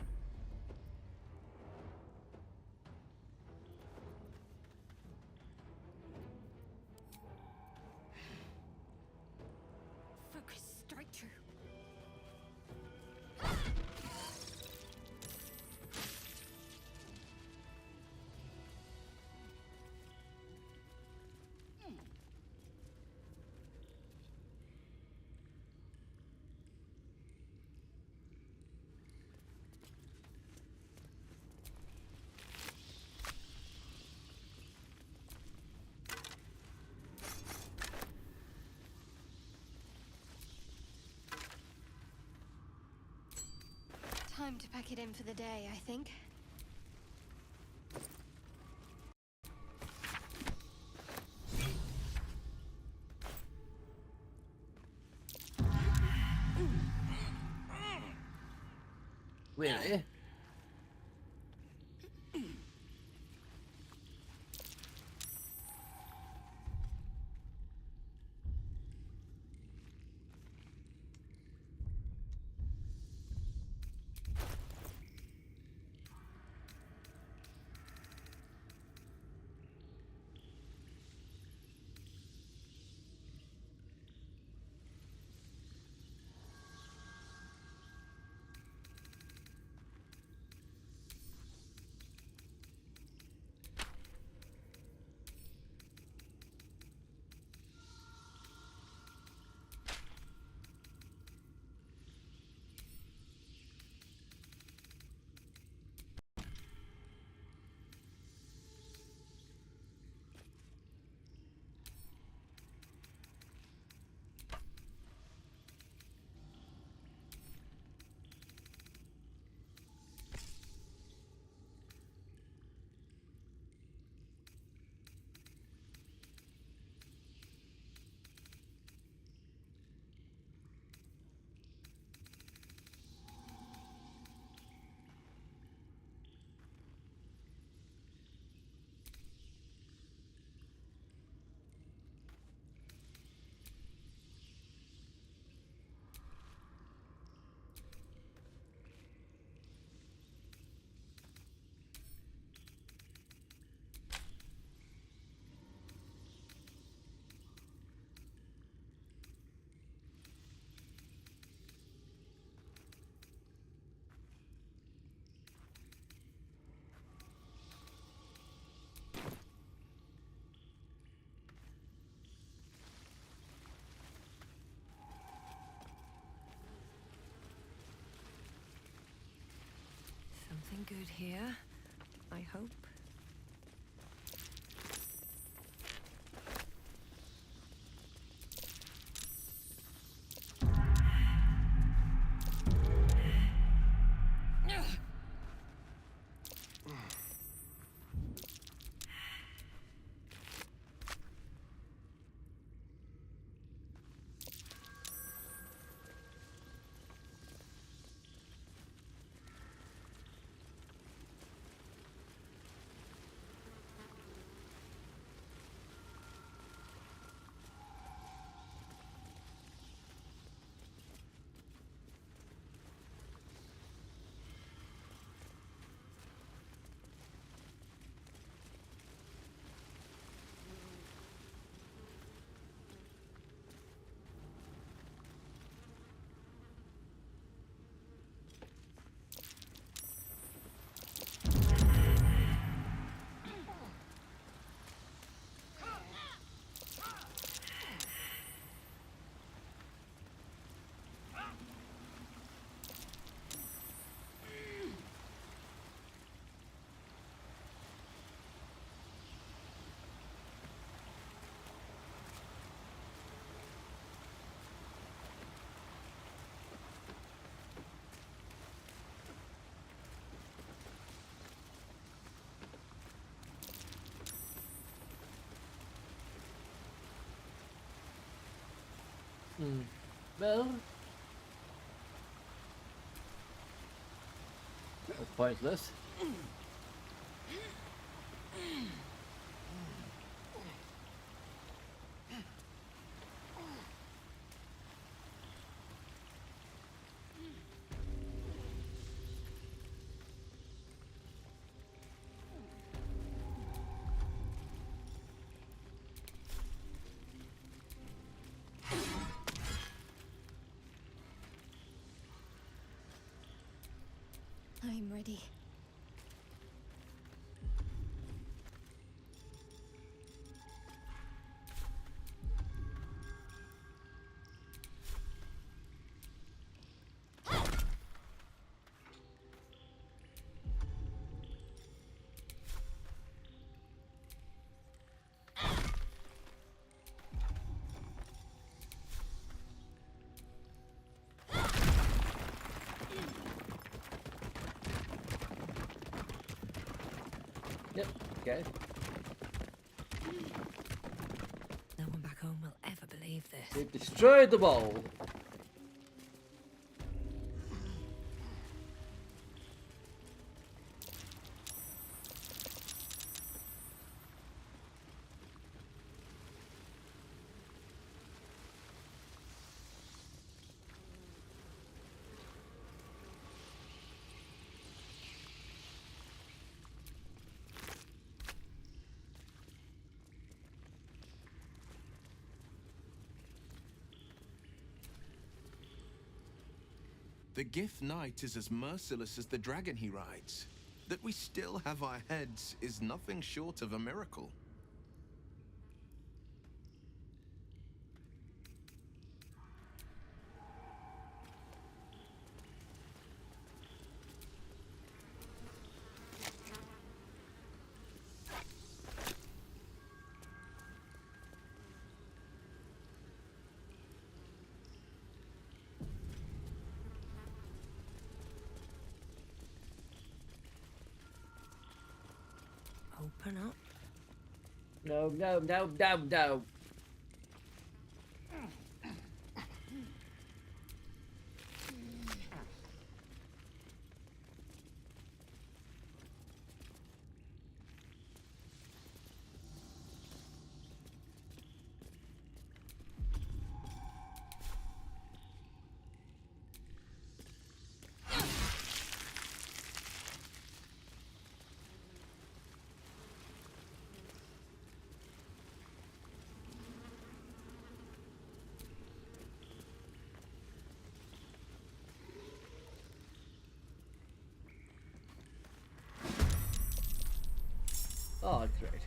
Focus, strike true. Time to pack it in for the day, I think. Really? Nothing good here, I hope. Well, that was pointless. I'm ready. Yep, okay. No one back home will ever believe this. They've destroyed the wall. The Gift Knight is as merciless as the dragon he rides. That we still have our heads is nothing short of a miracle. Open up. No, no, no, no, no. Oh, that's right.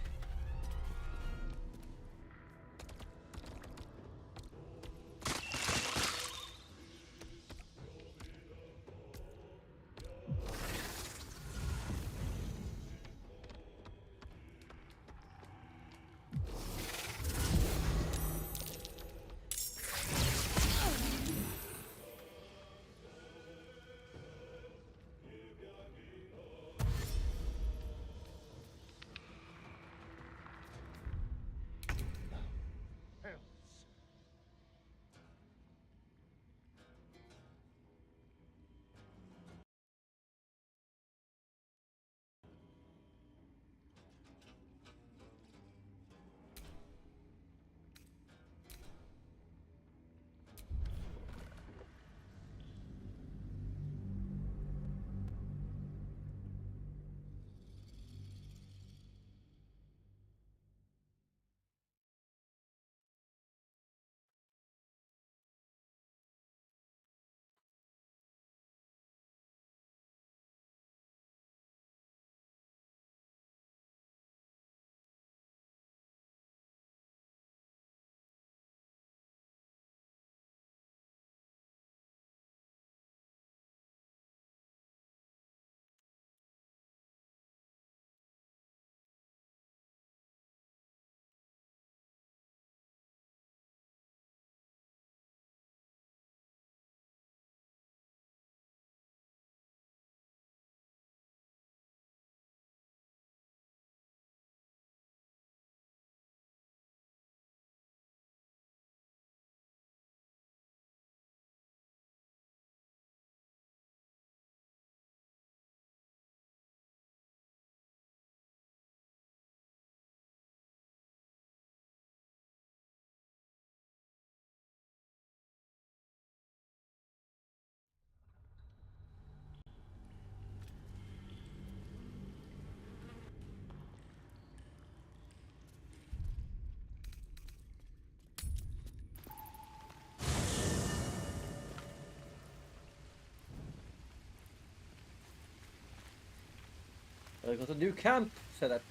There goes a new camp set up.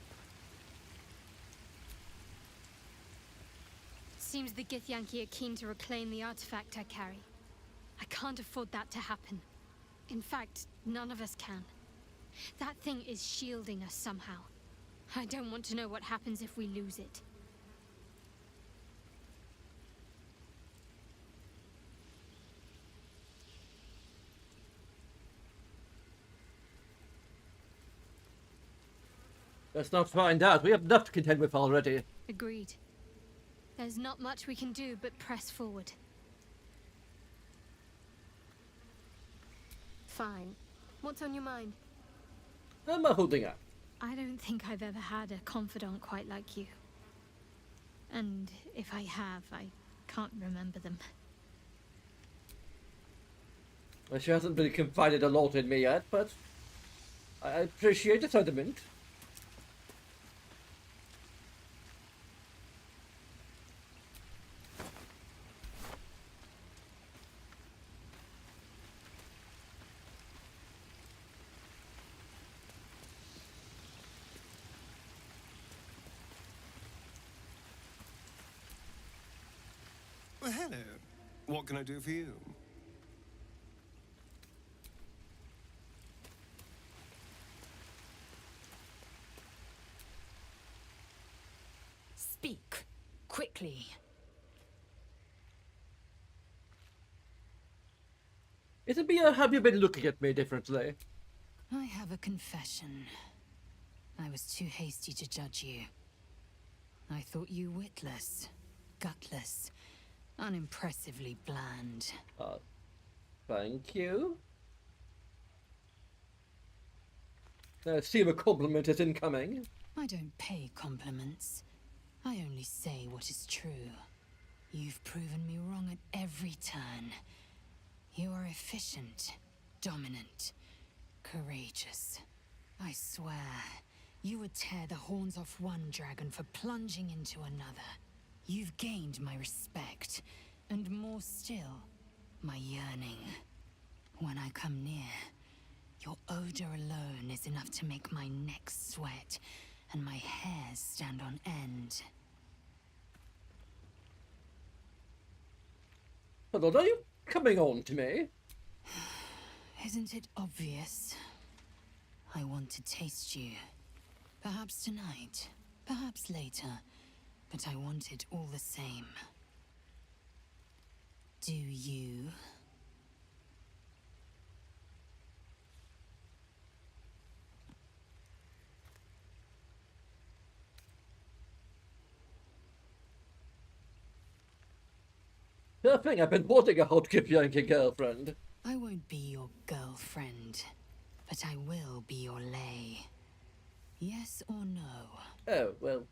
Seems the Githyanki are keen to reclaim the artifact I carry. I can't afford that to happen. In fact, none of us can. That thing is shielding us somehow. I don't want to know what happens if we lose it. Let's not find out. We have enough to contend with already. Agreed. There's not much we can do but press forward. Fine. What's on your mind? I'm holding up. I don't think I've ever had a confidant quite like you. And if I have, I can't remember them. Well, she hasn't really confided a lot in me yet, but I appreciate the sentiment. Well, hello. What can I do for you? Speak. Quickly. Is it me or have you been looking at me differently? I have a confession. I was too hasty to judge you. I thought you witless, gutless, unimpressively bland. Thank you. I assume a compliment is incoming. I don't pay compliments. I only say what is true. You've proven me wrong at every turn. You are efficient, dominant, courageous. I swear, you would tear the horns off one dragon for plunging into another. You've gained my respect, and more still, my yearning. When I come near, your odor alone is enough to make my neck sweat and my hairs stand on end. Hold on, are you coming on to me? Isn't it obvious? I want to taste you. Perhaps tonight, perhaps later, but I want it all the same. Do you? The thing, I've been wanting a hot Githyanki girlfriend. I won't be your girlfriend, but I will be your lay. Yes or no? Oh, well,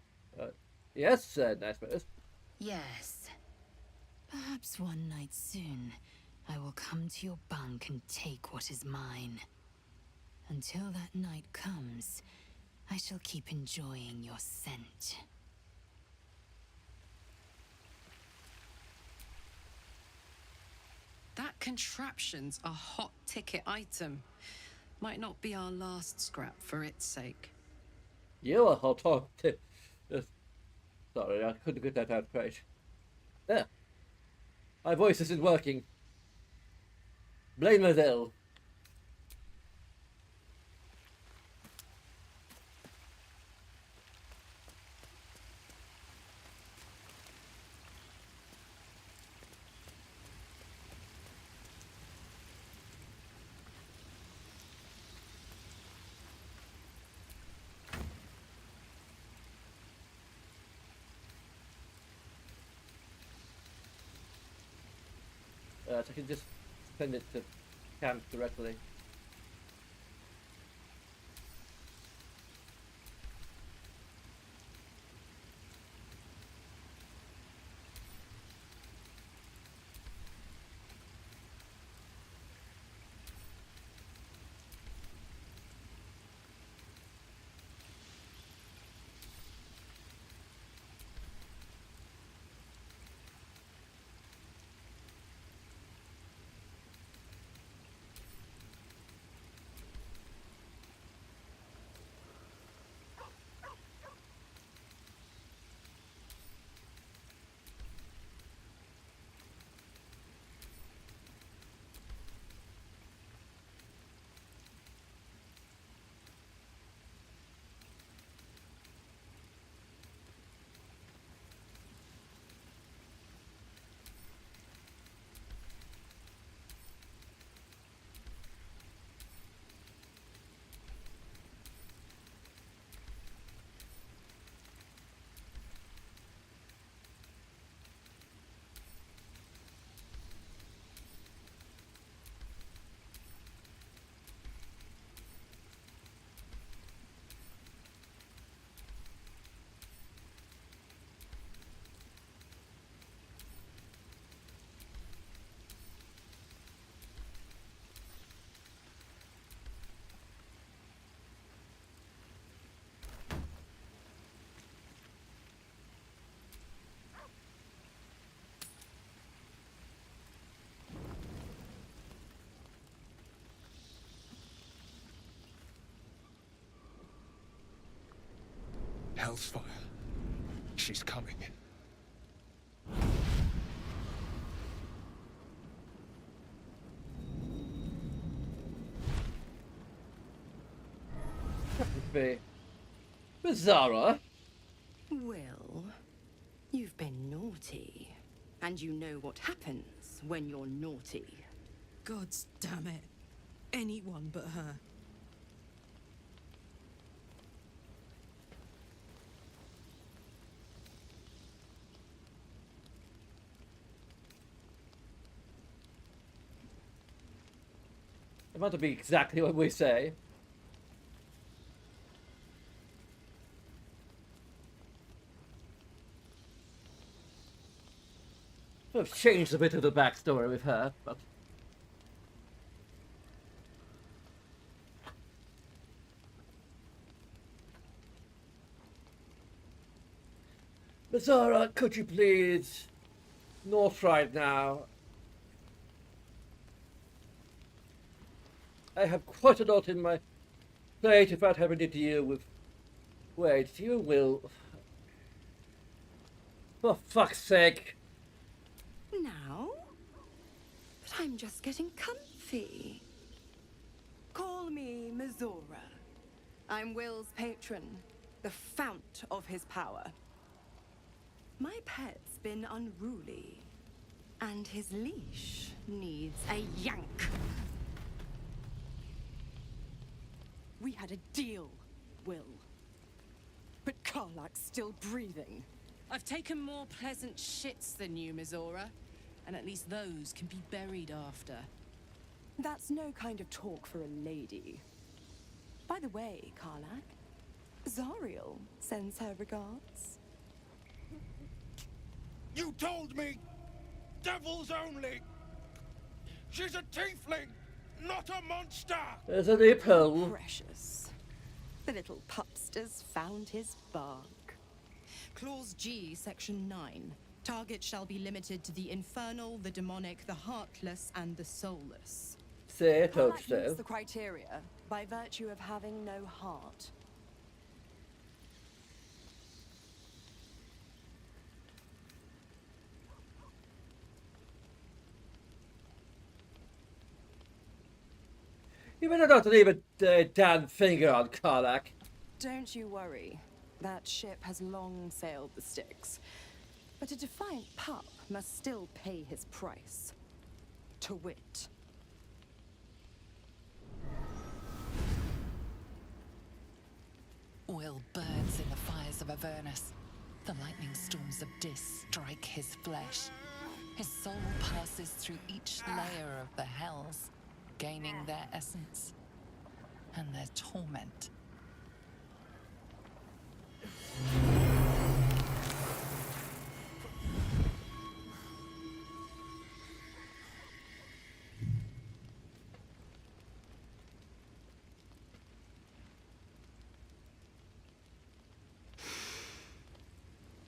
yes, I suppose. Yes. Perhaps one night soon, I will come to your bunk and take what is mine. Until that night comes, I shall keep enjoying your scent. That contraption's a hot ticket item. Might not be our last scrap for its sake. You are hot hot. Sorry, I couldn't get that out right. There. My voice isn't working. Blame Adele. So I can just send it to camp directly. Hellsfire. She's coming. Be Bizarre. Will, you've been naughty. And you know what happens when you're naughty. God damn it. Anyone but her. It might not be exactly what we say. I've changed a bit of the backstory with her, but Zara, could you please north right now? I have quite a lot in my plate without having to deal with. Wait, you will. For fuck's sake. Now? But I'm just getting comfy. Call me Mizora. I'm Will's patron, the fount of his power. My pet's been unruly, and his leash needs a yank. We had a deal, Will. But Karlak's still breathing. I've taken more pleasant shits than you, Mizora. And at least those can be buried after. That's no kind of talk for a lady. By the way, Karlak, Zariel sends her regards. You told me! Devils only! She's a tiefling, not a monster! There's a nipple. Precious. The little pupster's found his bark. Clause G, Section 9. Target shall be limited to the infernal, the demonic, the heartless, and the soulless. Say it, hope Karlak meets so. the criteria by virtue of having no heart. You better not leave a damn finger on Karlak. Don't you worry. That ship has long sailed the Styx. But a defiant pup must still pay his price. To wit. Will burns in the fires of Avernus. The lightning storms of Dis strike his flesh. His soul passes through each layer of the hells, gaining their essence and their torment.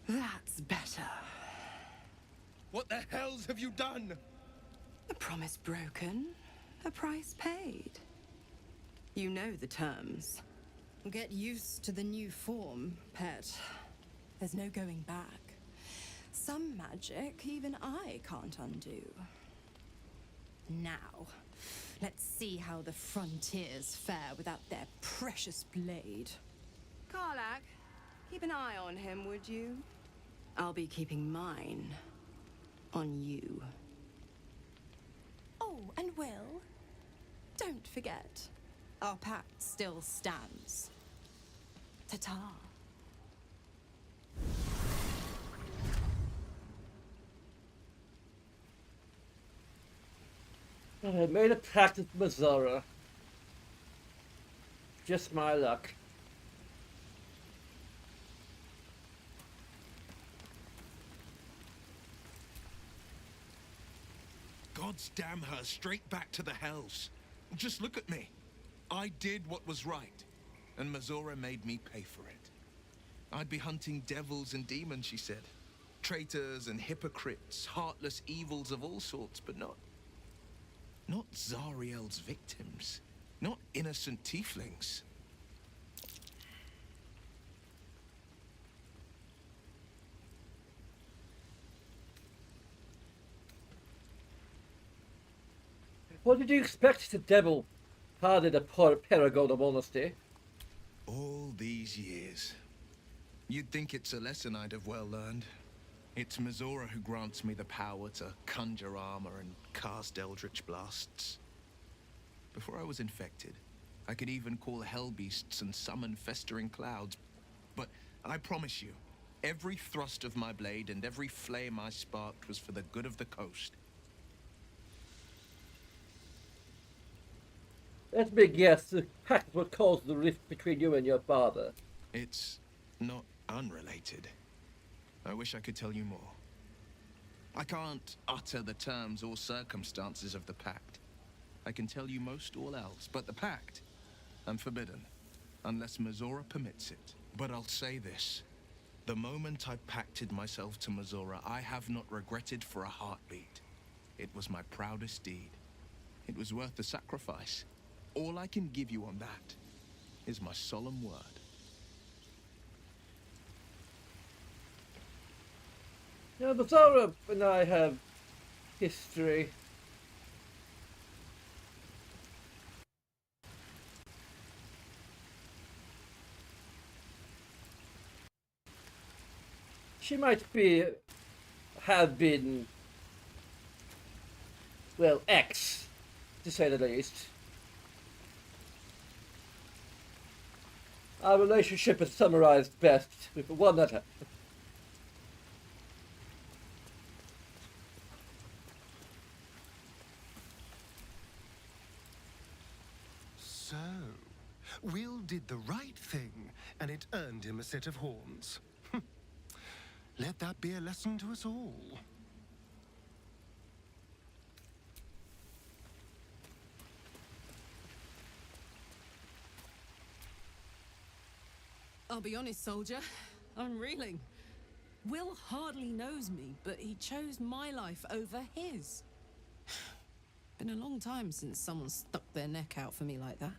That's better. What the hells have you done? A promise broken, a price paid. You know the terms. Get used to the new form, pet. There's no going back. Some magic even I can't undo. Now, let's see how the frontiers fare without their precious blade. Karlak, keep an eye on him, would you? I'll be keeping mine on you. Oh, and Will, don't forget, our pact still stands. Ta-ta. I made a pact with Mizora. Just my luck. Gods damn her, straight back to the hells. Just look at me. I did what was right, and Mizora made me pay for it. I'd be hunting devils and demons, she said. Traitors and hypocrites, heartless evils of all sorts, but not Zariel's victims. Not innocent tieflings. What did you expect the devil had in a paragon of honesty? All these years. You'd think it's a lesson I'd have well learned. It's Mizora who grants me the power to conjure armor and cast eldritch blasts. Before I was infected, I could even call hell beasts and summon festering clouds. But I promise you, every thrust of my blade and every flame I sparked was for the good of the coast. Let me guess, the pact what caused the rift between you and your father. It's not unrelated. I wish I could tell you more. I can't utter the terms or circumstances of the pact. I can tell you most all else, but the pact, I'm forbidden, unless Mizora permits it. But I'll say this. The moment I pacted myself to Mizora, I have not regretted for a heartbeat. It was my proudest deed. It was worth the sacrifice. All I can give you on that is my solemn word. Now, Mizora and I have history. She might have been, well, ex, to say the least. Our relationship is summarized best with one letter. So, Will did the right thing, and it earned him a set of horns. Let that be a lesson to us all. I'll be honest, soldier. I'm reeling. Will hardly knows me, but he chose my life over his. Been a long time since someone stuck their neck out for me like that.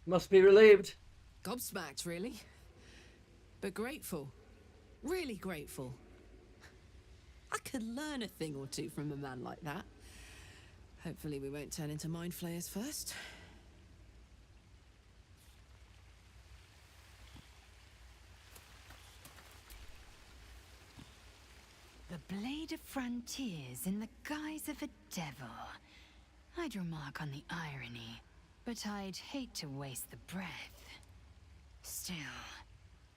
Must be relieved. Gobsmacked, really. But grateful. Really grateful. I could learn a thing or two from a man like that. Hopefully we won't turn into mind flayers first. The blade of frontiers in the guise of a devil. I'd remark on the irony, but I'd hate to waste the breath. Still,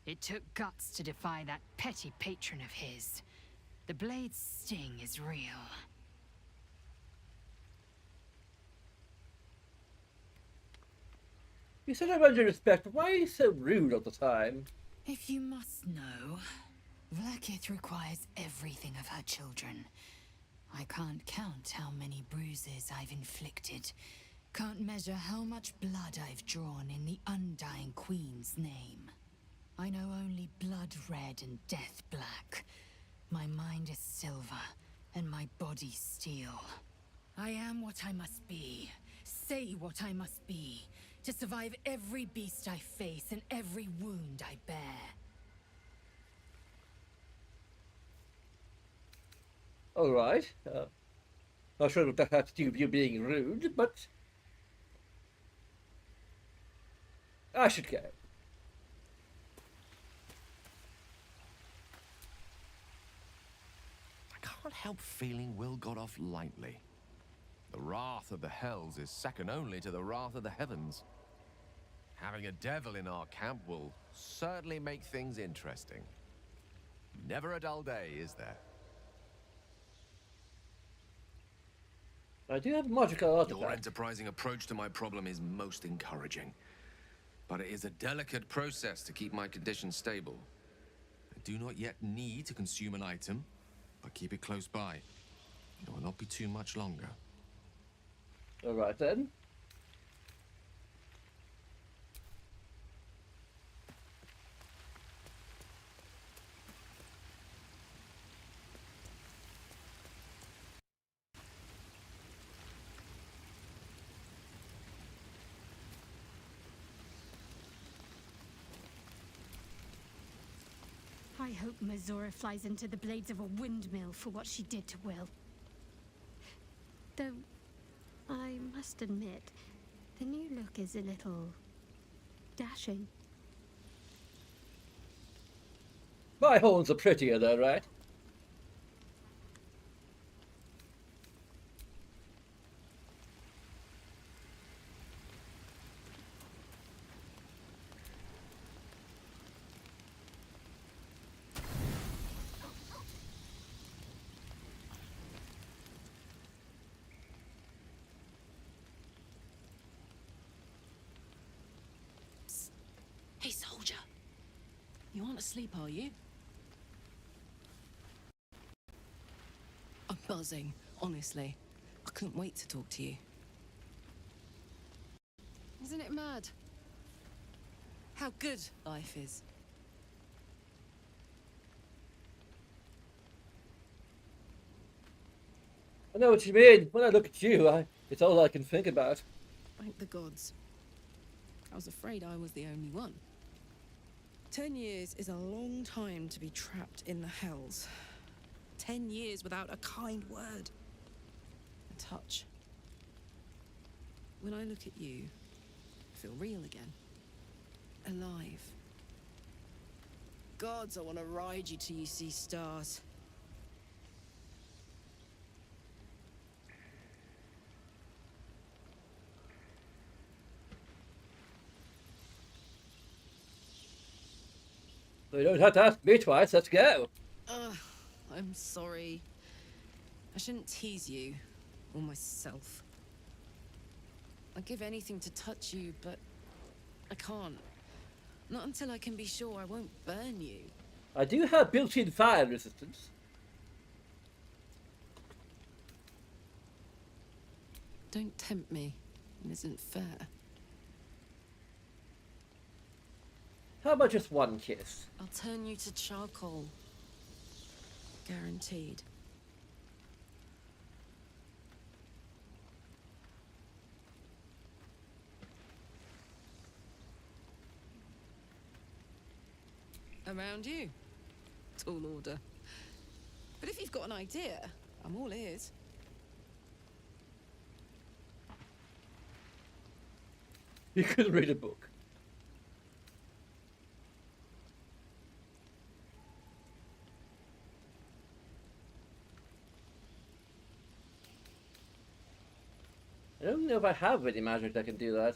it took guts to defy that petty patron of his. The blade's sting is real. You said I earned your respect, but why are you so rude all the time? If you must know, Vlaakith requires everything of her children. I can't count how many bruises I've inflicted. Can't measure how much blood I've drawn in the Undying Queen's name. I know only blood red and death black. My mind is silver, and my body steel. I am what I must be, say what I must be, to survive every beast I face and every wound I bear. All right. Not sure what that has to do with you being rude, but I should go. I can't help feeling Will got off lightly. The wrath of the hells is second only to the wrath of the heavens. Having a devil in our camp will certainly make things interesting. Never a dull day, is there? I do have a magical artifact. Your enterprising approach to my problem is most encouraging. But it is a delicate process to keep my condition stable. I do not yet need to consume an item, but keep it close by. It will not be too much longer. All right then. I hope Mazora flies into the blades of a windmill for what she did to Will. Though, I must admit, the new look is a little dashing. My horns are prettier though, right? Hey, soldier. You aren't asleep, are you? I'm buzzing, honestly. I couldn't wait to talk to you. Isn't it mad? How good life is. I know what you mean. When I look at you, it's all I can think about. Thank the gods. I was afraid I was the only one. 10 years is a long time to be trapped in the hells. 10 years without a kind word. A touch. When I look at you, I feel real again. Alive. Gods, I want to ride you till you see stars. You don't have to ask me twice, let's go. I'm sorry. I shouldn't tease you, or myself. I'd give anything to touch you, but I can't. Not until I can be sure I won't burn you. I do have built-in fire resistance. Don't tempt me. It isn't fair. How about just one kiss? I'll turn you to charcoal. Guaranteed. Around you. Tall order. But if you've got an idea, I'm all ears. You could read a book. I don't know if I have any magic that can do that.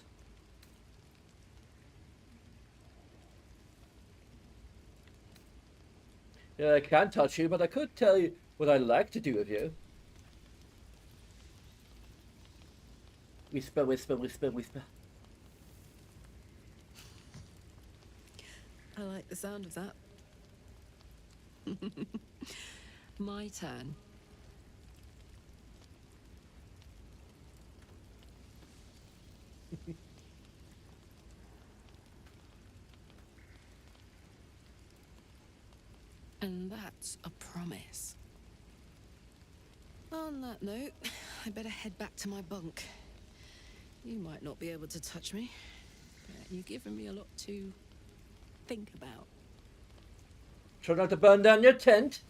Yeah, I can't touch you, but I could tell you what I like to do with you. Whisper, whisper, whisper, whisper. I like the sound of that. My turn. And that's a promise. On that note, I better head back to my bunk. You might not be able to touch me, but you've given me a lot to think about. Try not to burn down your tent.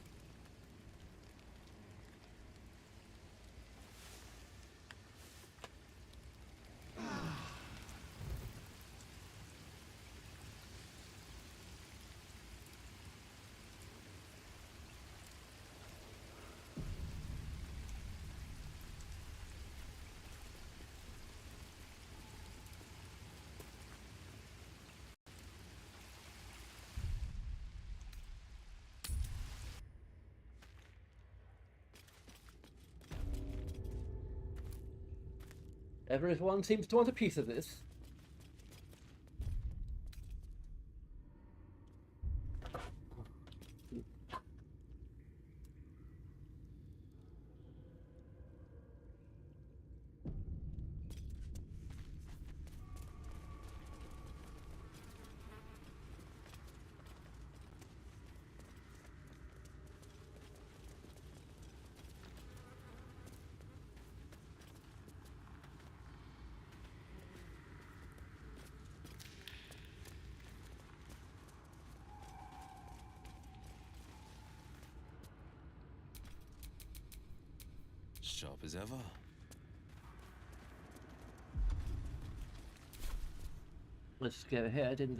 Everyone seems to want a piece of this. sharp as ever. Let's go ahead and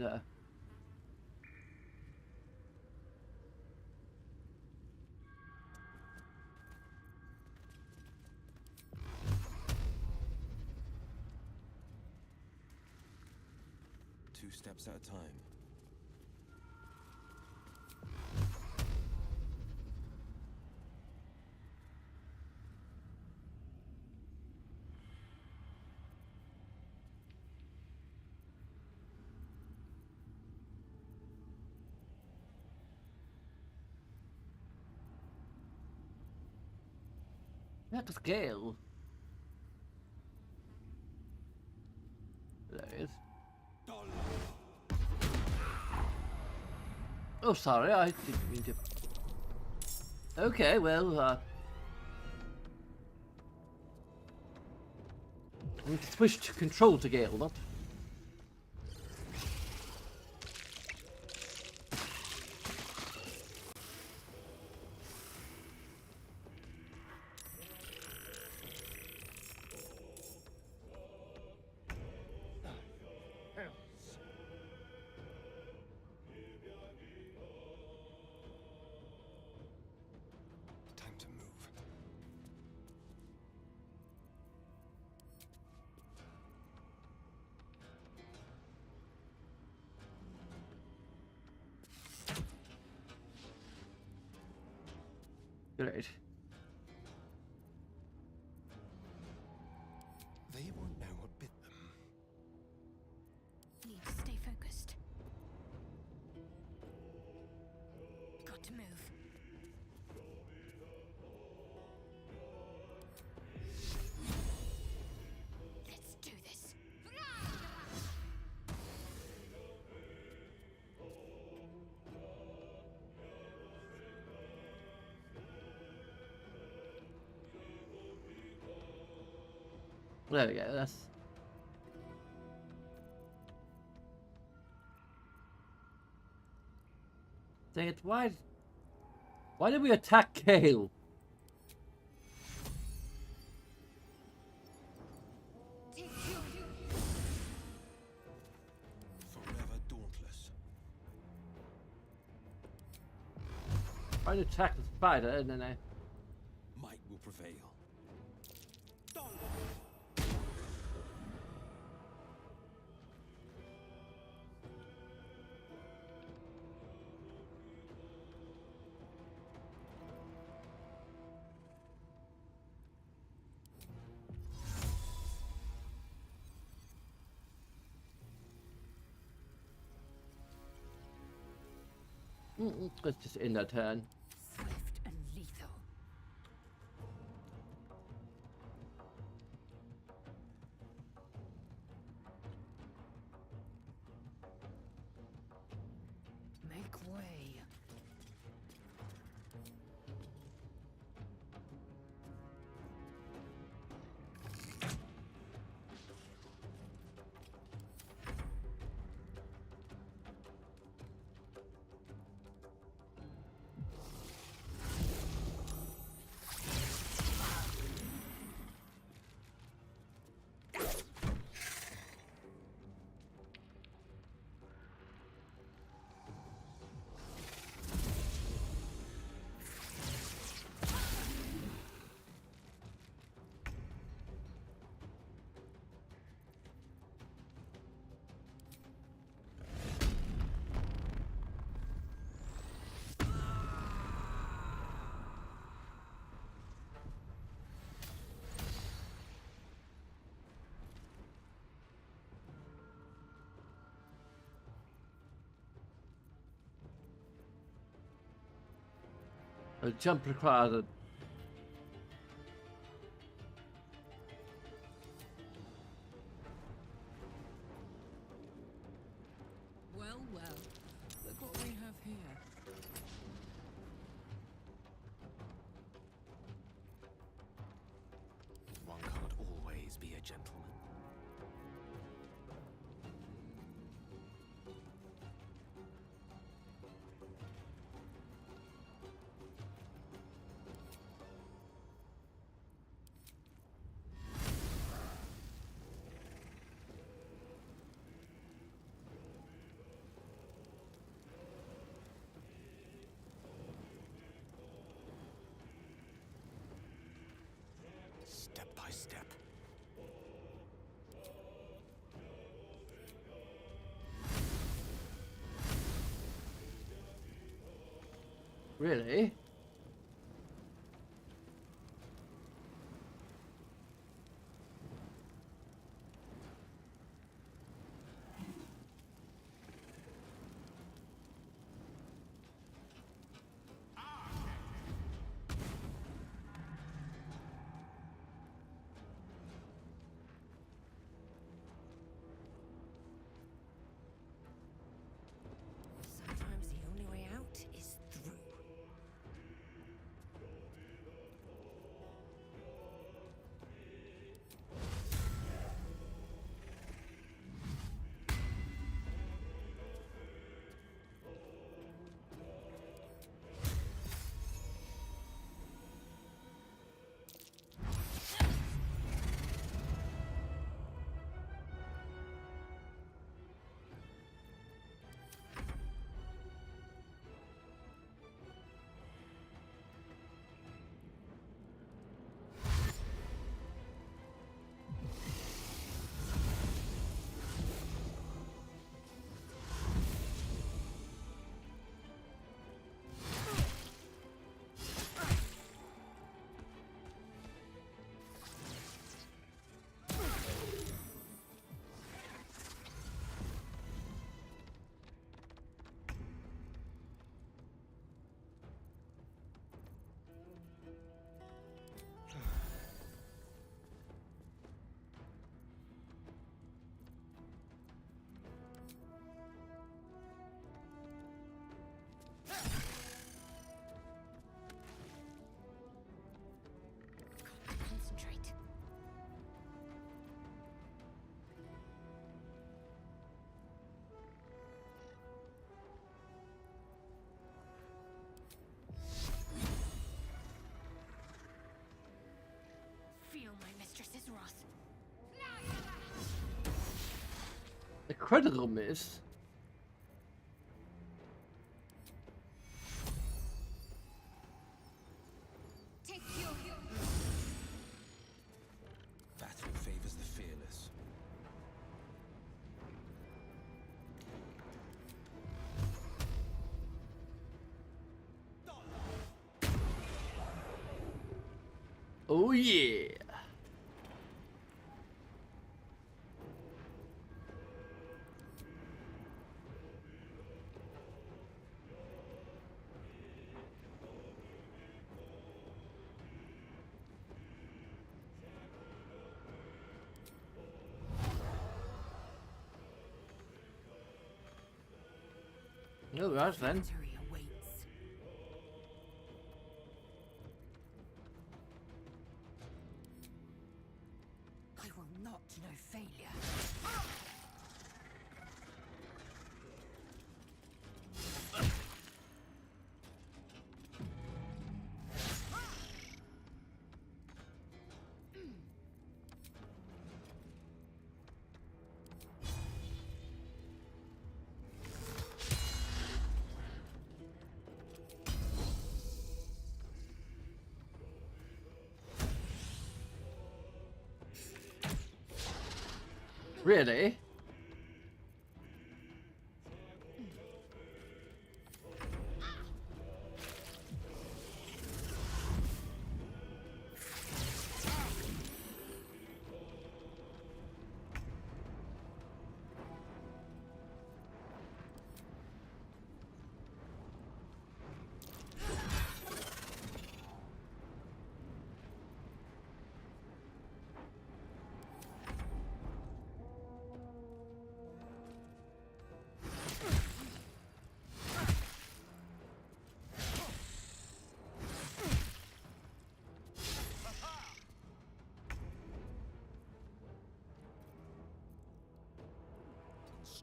Two steps at a time. That was Gale. There it is. Oh, sorry, I didn't mean to. Okay, well, I need to switch to control to Gale, not. Time to move. Great. They won't know what bit them. Need to stay focused. Got to move. Let's do this. There we go, that's. Dang it, why did we attack Gale? Forever dauntless. Why did attack the spider and then I. Might will prevail. Let's just end that turn. Swift and lethal. Make way. A jump required. Well, well. Look what we have here. One can't always be a gentleman. Really? Sometimes the only way out is through. Concentrate. Feel my mistress's wrath. A critical miss. Take your Battle favors the fearless. Oh yeah. No, that's then. victory awaits. I will not know failure. Really?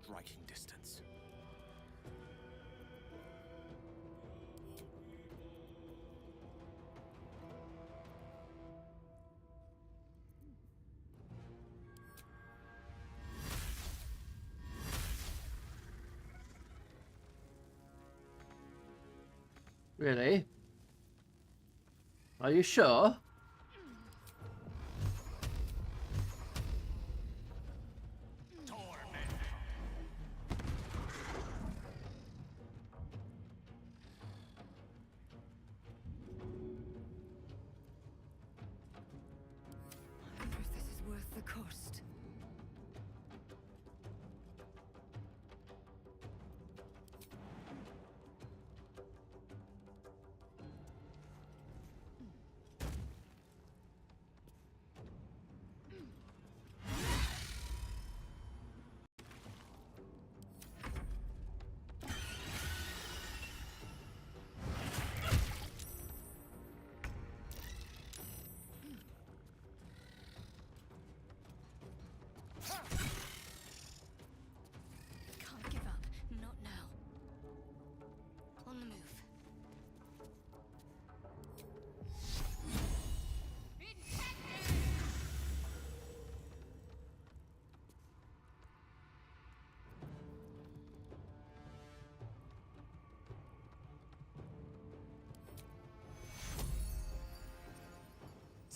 Striking distance. Really? Are you sure?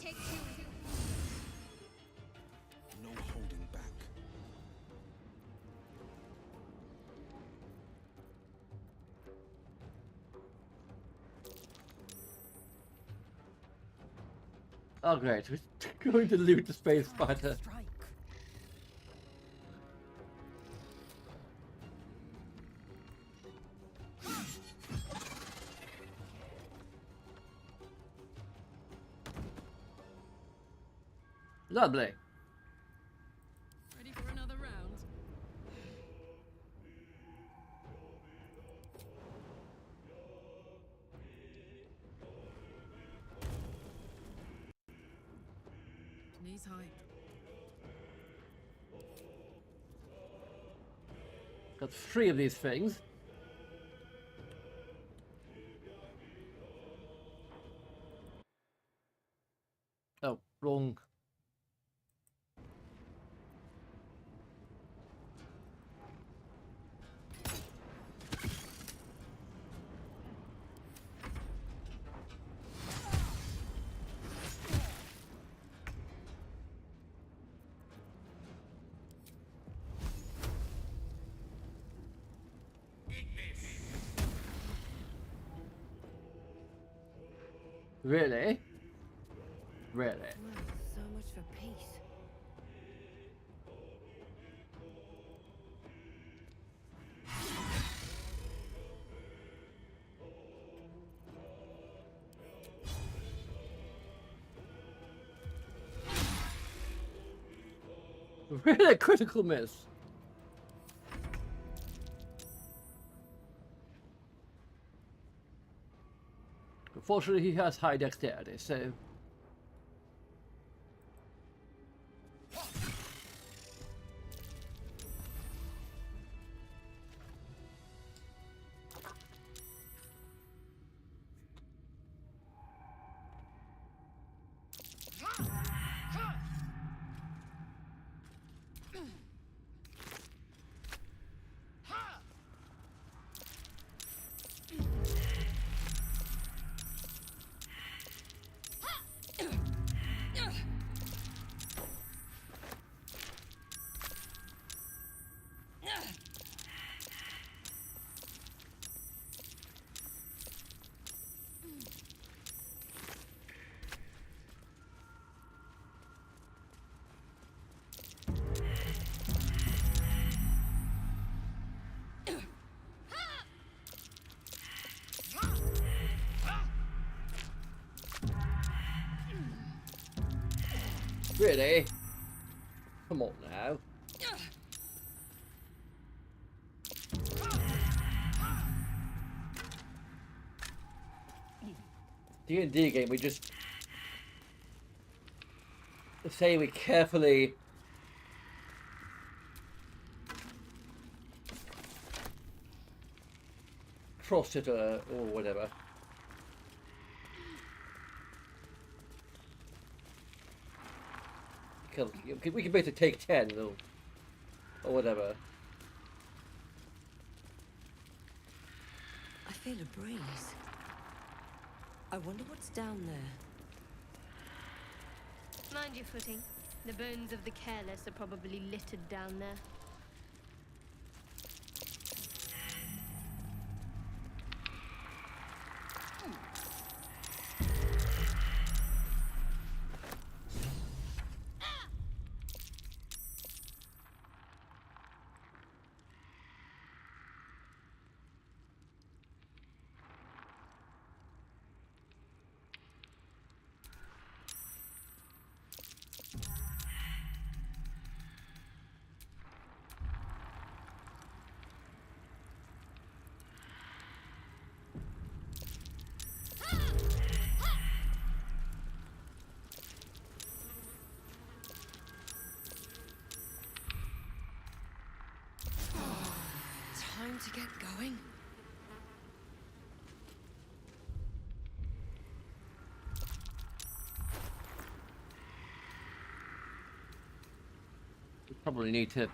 Take two. No holding back. Oh great, we're going to loot the space fighter. Lovely. Ready for another round? Knees high. Got 3 of these things. Oh, wrong. Really? Really? So much for peace. Really critical miss. Unfortunately, he has high dexterity, so... Really? Come on now. D&D game, we just say we carefully cross it or whatever. We can basically take 10 or whatever. I feel a breeze. I wonder what's down there. Mind your footing. The bones of the careless are probably littered down there. Time to get going. We probably need to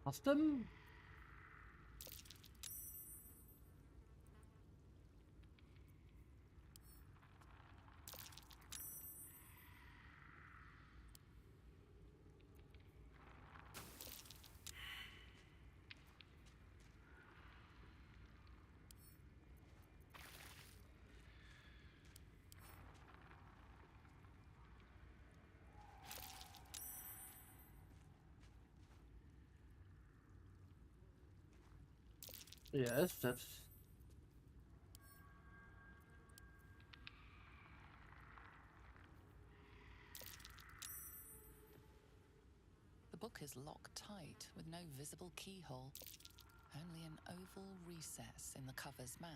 Custom? Yes, that's... The book is locked tight with no visible keyhole, only an oval recess in the cover's mouth.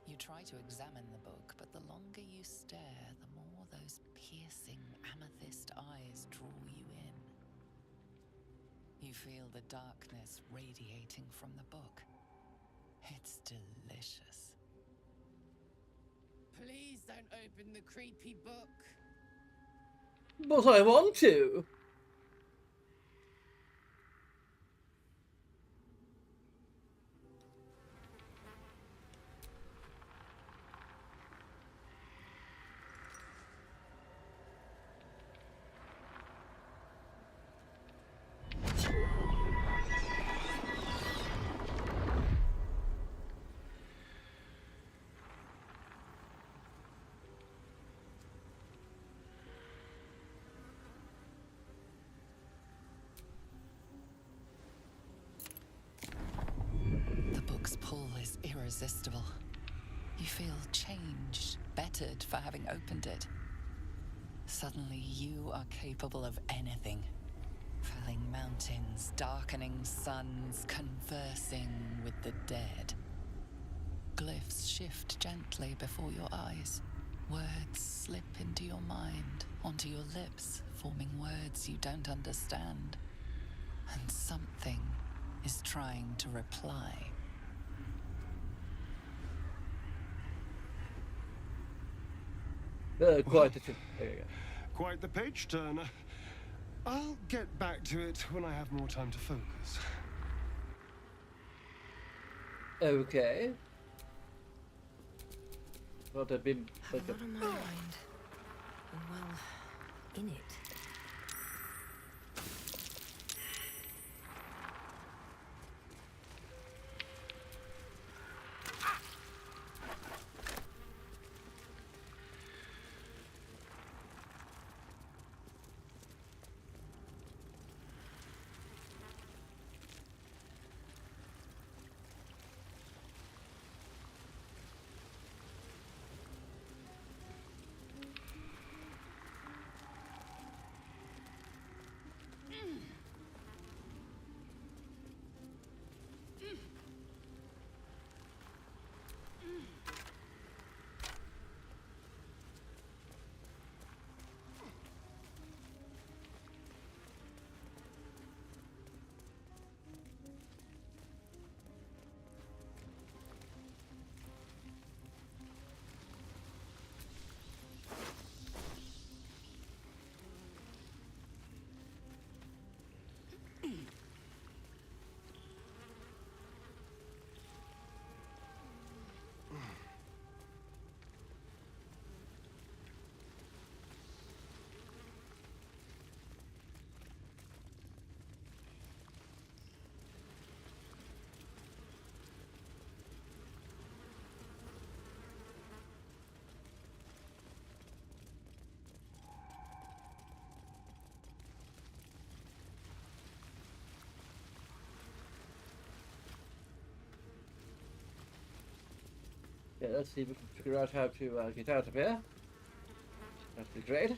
You try to examine the book, but the longer you stare, the more those piercing amethyst eyes draw you in. You feel the darkness radiating from the book. It's delicious. Please don't open the creepy book. But I want to. The book's pull is irresistible. You feel changed, bettered for having opened it. Suddenly you are capable of anything. Felling mountains, darkening suns, conversing with the dead. Glyphs shift gently before your eyes. Words slip into your mind, onto your lips, forming words you don't understand. And something is trying to reply. Quite the Quite the page turner. I'll get back to it when I have more time to focus. Okay. Well, that'd be like Have a lot on my mind. And well, in it. Yeah, let's see if we can figure out how to get out of here. That'd be great.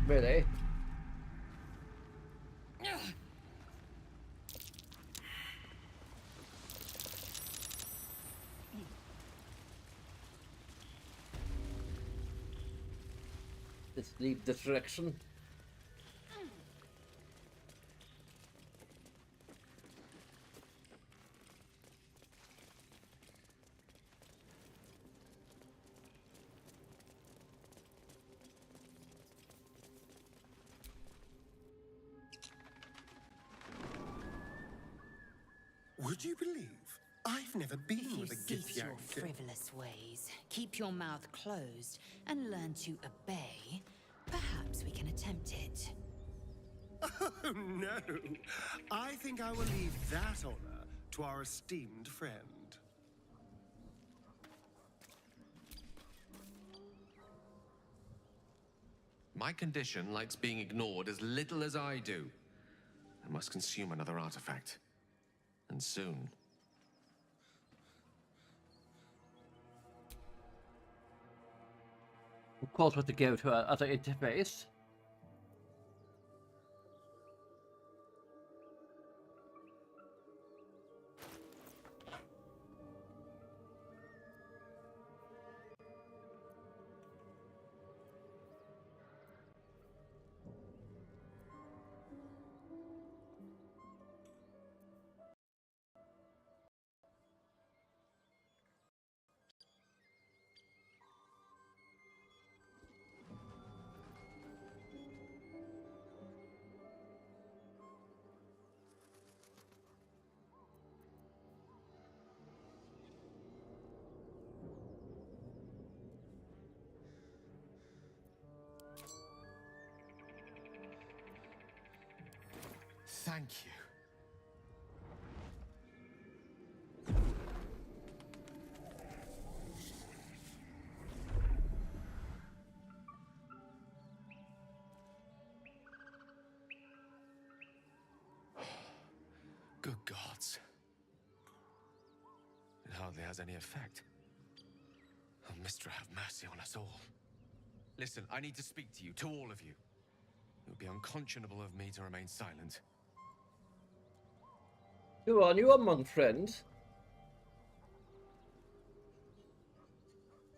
Really? Let's leave this direction. Would you believe I've never been If you with a cease your Githyank? frivolous ways, keep your mouth closed, and learn to obey, perhaps we can attempt it. Oh, no. I think I will leave that honor to our esteemed friend. My condition likes being ignored as little as I do. I must consume another artifact. And soon. Of course, we have to go to our other interface. Thank you. Good gods. It hardly has any effect. Oh, Mistra, have mercy on us all. Listen, I need to speak to you, to all of you. It would be unconscionable of me to remain silent. Who are you among friends?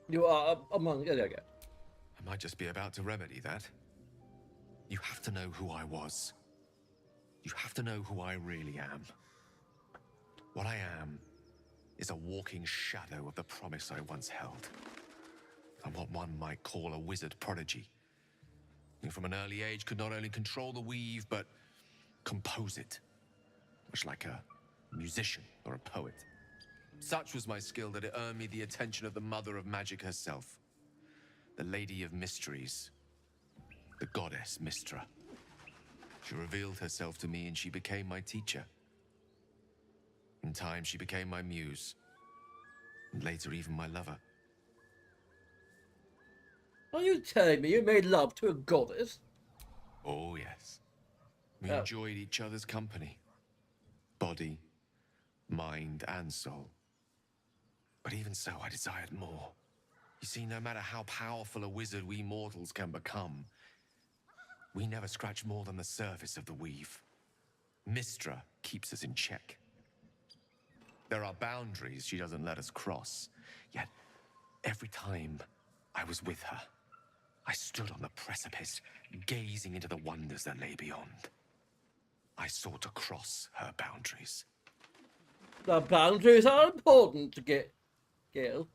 You are among... There you go. I might just be about to remedy that. You have to know who I was. You have to know who I really am. What I am is a walking shadow of the promise I once held. I'm what one might call a wizard prodigy, who from an early age could not only control the weave, but compose it, much like a musician or a poet. Such was my skill that it earned me the attention of the mother of magic herself, the Lady of Mysteries, the goddess Mistra. She revealed herself to me and she became my teacher. In time, she became my muse, and later even my lover. Are you telling me you made love to a goddess? Oh, yes. We enjoyed each other's company. Body, mind, and soul. But even so, I desired more. You see, no matter how powerful a wizard we mortals can become, we never scratch more than the surface of the weave. Mistra keeps us in check. There are boundaries she doesn't let us cross. Yet, every time I was with her, I stood on the precipice, gazing into the wonders that lay beyond. I sought to cross her boundaries. The boundaries are important to get, Gale.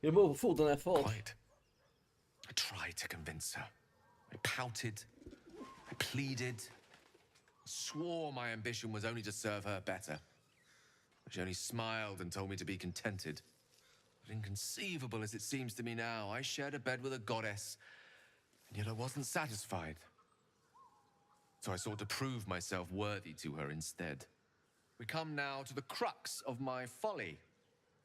You're more of a fool than I thought. Quite. I tried to convince her. I pouted. I pleaded. Swore my ambition was only to serve her better. She only smiled and told me to be contented. But inconceivable as it seems to me now, I shared a bed with a goddess, and yet I wasn't satisfied. So I sought to prove myself worthy to her instead. We come now to the crux of my folly.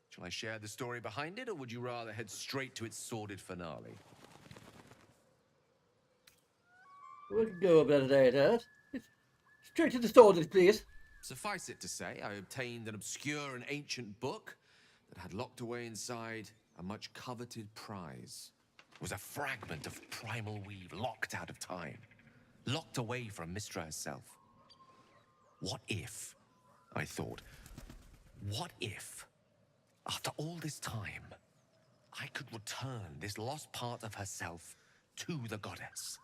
Shall I share the story behind it, or would you rather head straight to its sordid finale? We can go over that later. Straight to the story, please. Suffice it to say, I obtained an obscure and ancient book that had locked away inside a much coveted prize. It was a fragment of primal weave locked out of time, locked away from Mystra herself. What if, I thought, what if, after all this time, I could return this lost part of herself to the goddess?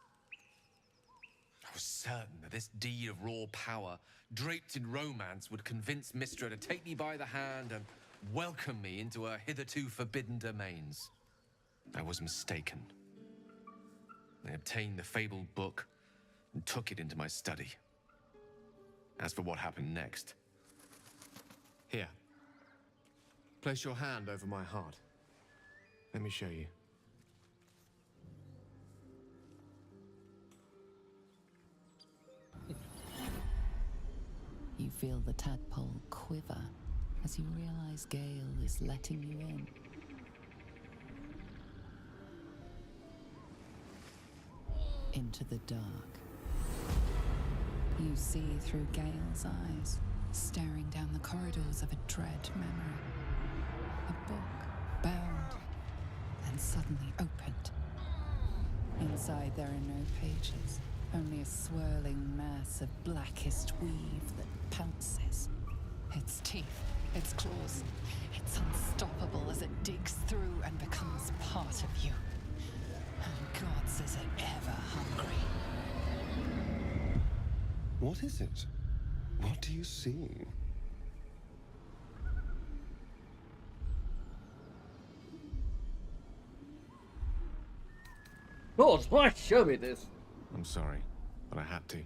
I was certain that this deed of raw power, draped in romance, would convince Mystra to take me by the hand and welcome me into her hitherto forbidden domains. I was mistaken. I obtained the fabled book and took it into my study. As for what happened next... Here. Place your hand over my heart. Let me show you. You feel the tadpole quiver as you realize Gale is letting you in. Into the dark. You see through Gale's eyes, staring down the corridors of a dread memory. A book, bound, and suddenly opened. Inside there are no pages, only a swirling mass of blackest weave that pounces. Its teeth, its claws, it's unstoppable as it digs through and becomes part of you. And gods, is it ever hungry. What is it? What do you see? Lord, why show me this? I'm sorry, but I had to.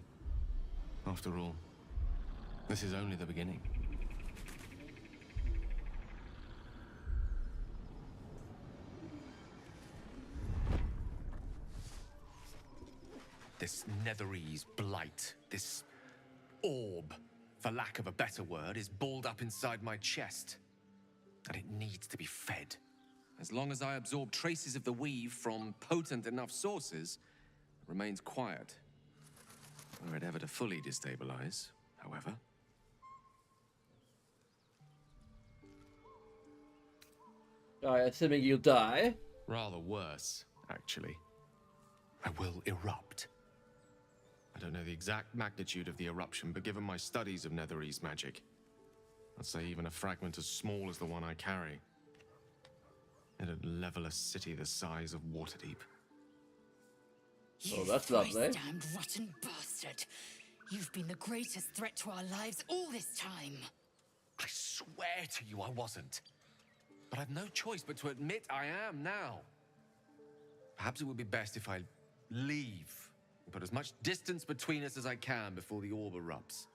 After all, this is only the beginning. This Netherese blight, this orb, for lack of a better word, is balled up inside my chest. And it needs to be fed. As long as I absorb traces of the weave from potent enough sources, it remains quiet. Were it ever to fully destabilize, however. Assuming you die. Rather worse, actually. I will erupt. I don't know the exact magnitude of the eruption, but given my studies of Netherese magic, I'd say even a fragment as small as the one I carry, it'd level a city the size of Waterdeep. You that's lovely. damned rotten bastard! You've been the greatest threat to our lives all this time. I swear to you I wasn't. But I've no choice but to admit I am now. Perhaps it would be best if I leave and put as much distance between us as I can before the orb erupts.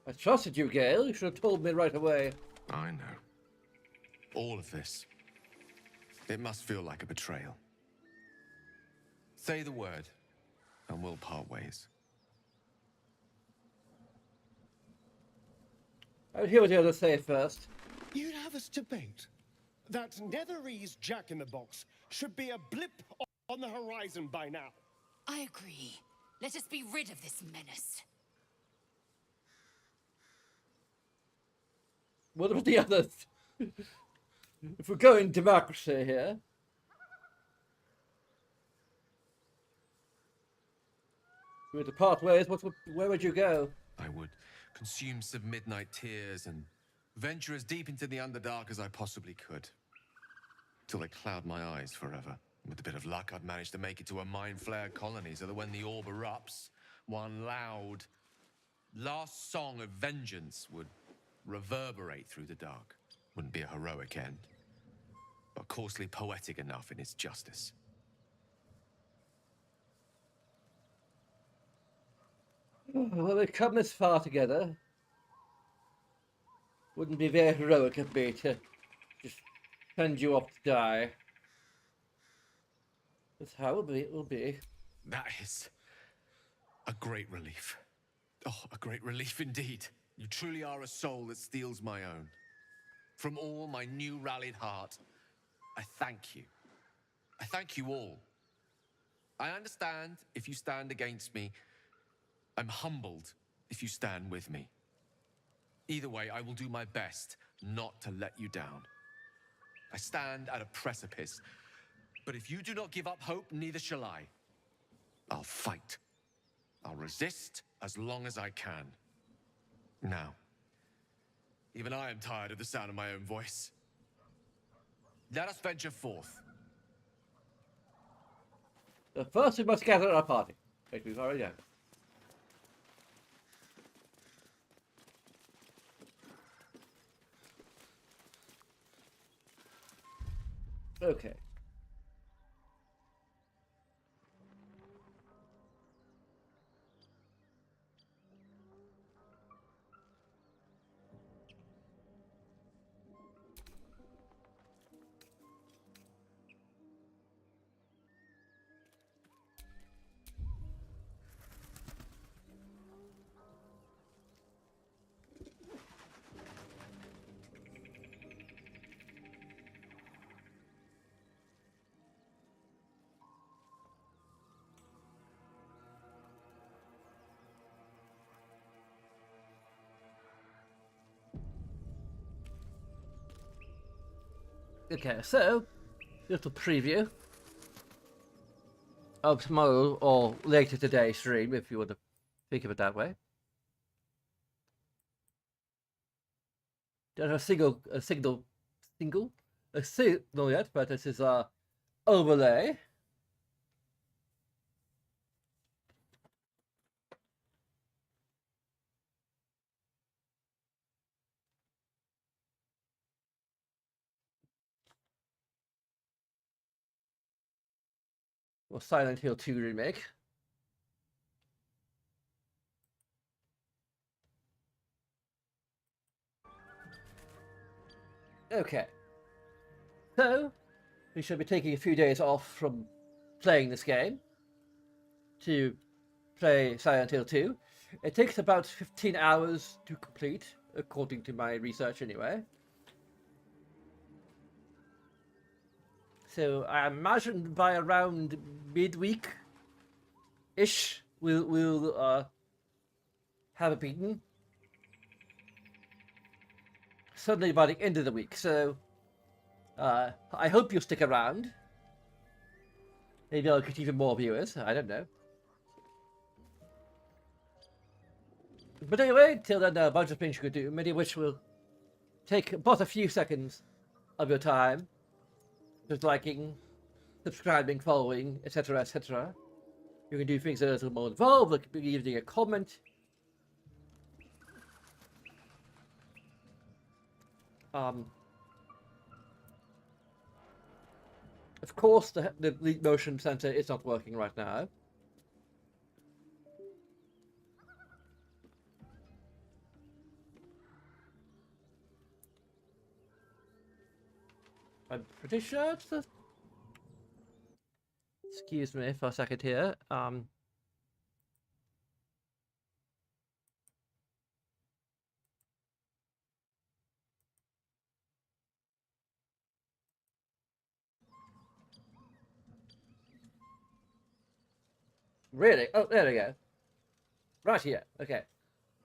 I trusted you, Gale. You should have told me right away. I know. All of this. It must feel like a betrayal. Say the word, and we'll part ways. I'll hear what you have to say first. You'd have us debate that Netherese Jack-in-the-Box should be a blip on the horizon by now. I agree. Let us be rid of this menace. What about the others? If we're going democracy here. If we were to part ways, where would you go? I would consume some midnight tears and venture as deep into the Underdark as I possibly could. Till they cloud my eyes forever. With a bit of luck, I'd manage to make it to a mind flare colony so that when the orb erupts, one loud, last song of vengeance would reverberate through the dark. Wouldn't be a heroic end, but coarsely poetic enough in its justice. Well, we've come this far together. Wouldn't be very heroic of me to just send you off to die. That's how it will be. That is a great relief. Oh, a great relief indeed. You truly are a soul that steals my own. From all my new rallied heart, I thank you. I thank you all. I understand if you stand against me. I'm humbled if you stand with me. Either way, I will do my best not to let you down. I stand at a precipice. But if you do not give up hope, neither shall I. I'll fight. I'll resist as long as I can. Now, even I am tired of the sound of my own voice. Let us venture forth. But first we must gather our party, like we've already done. Okay. Okay, so little preview of tomorrow or later today stream, if you want to think of it that way. Don't have a signal yet, but this is overlay. Or Silent Hill 2 remake. Okay. So, we should be taking a few days off from playing this game to play Silent Hill 2. It takes about 15 hours to complete, according to my research anyway. So I imagine by around midweek-ish, we'll have it beaten. Certainly by the end of the week. So I hope you'll stick around. Maybe I'll get even more viewers. I don't know. But anyway, till then, a bunch of things you could do, many of which will take but a few seconds of your time. Just liking, subscribing, following, etc., etc. You can do things that are a little more involved, like leaving a comment. Of course, the Leap Motion Center is not working right now. I'm pretty sure it's the... Excuse me for a second here. Really? Oh, there we go. Right here. Okay.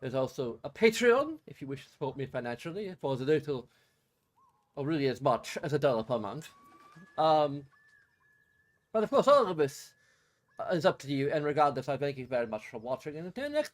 There's also a Patreon, if you wish to support me financially, for as little, or really as much, as $1 per month. But of course, all of this is up to you, and regardless, I thank you very much for watching, and until next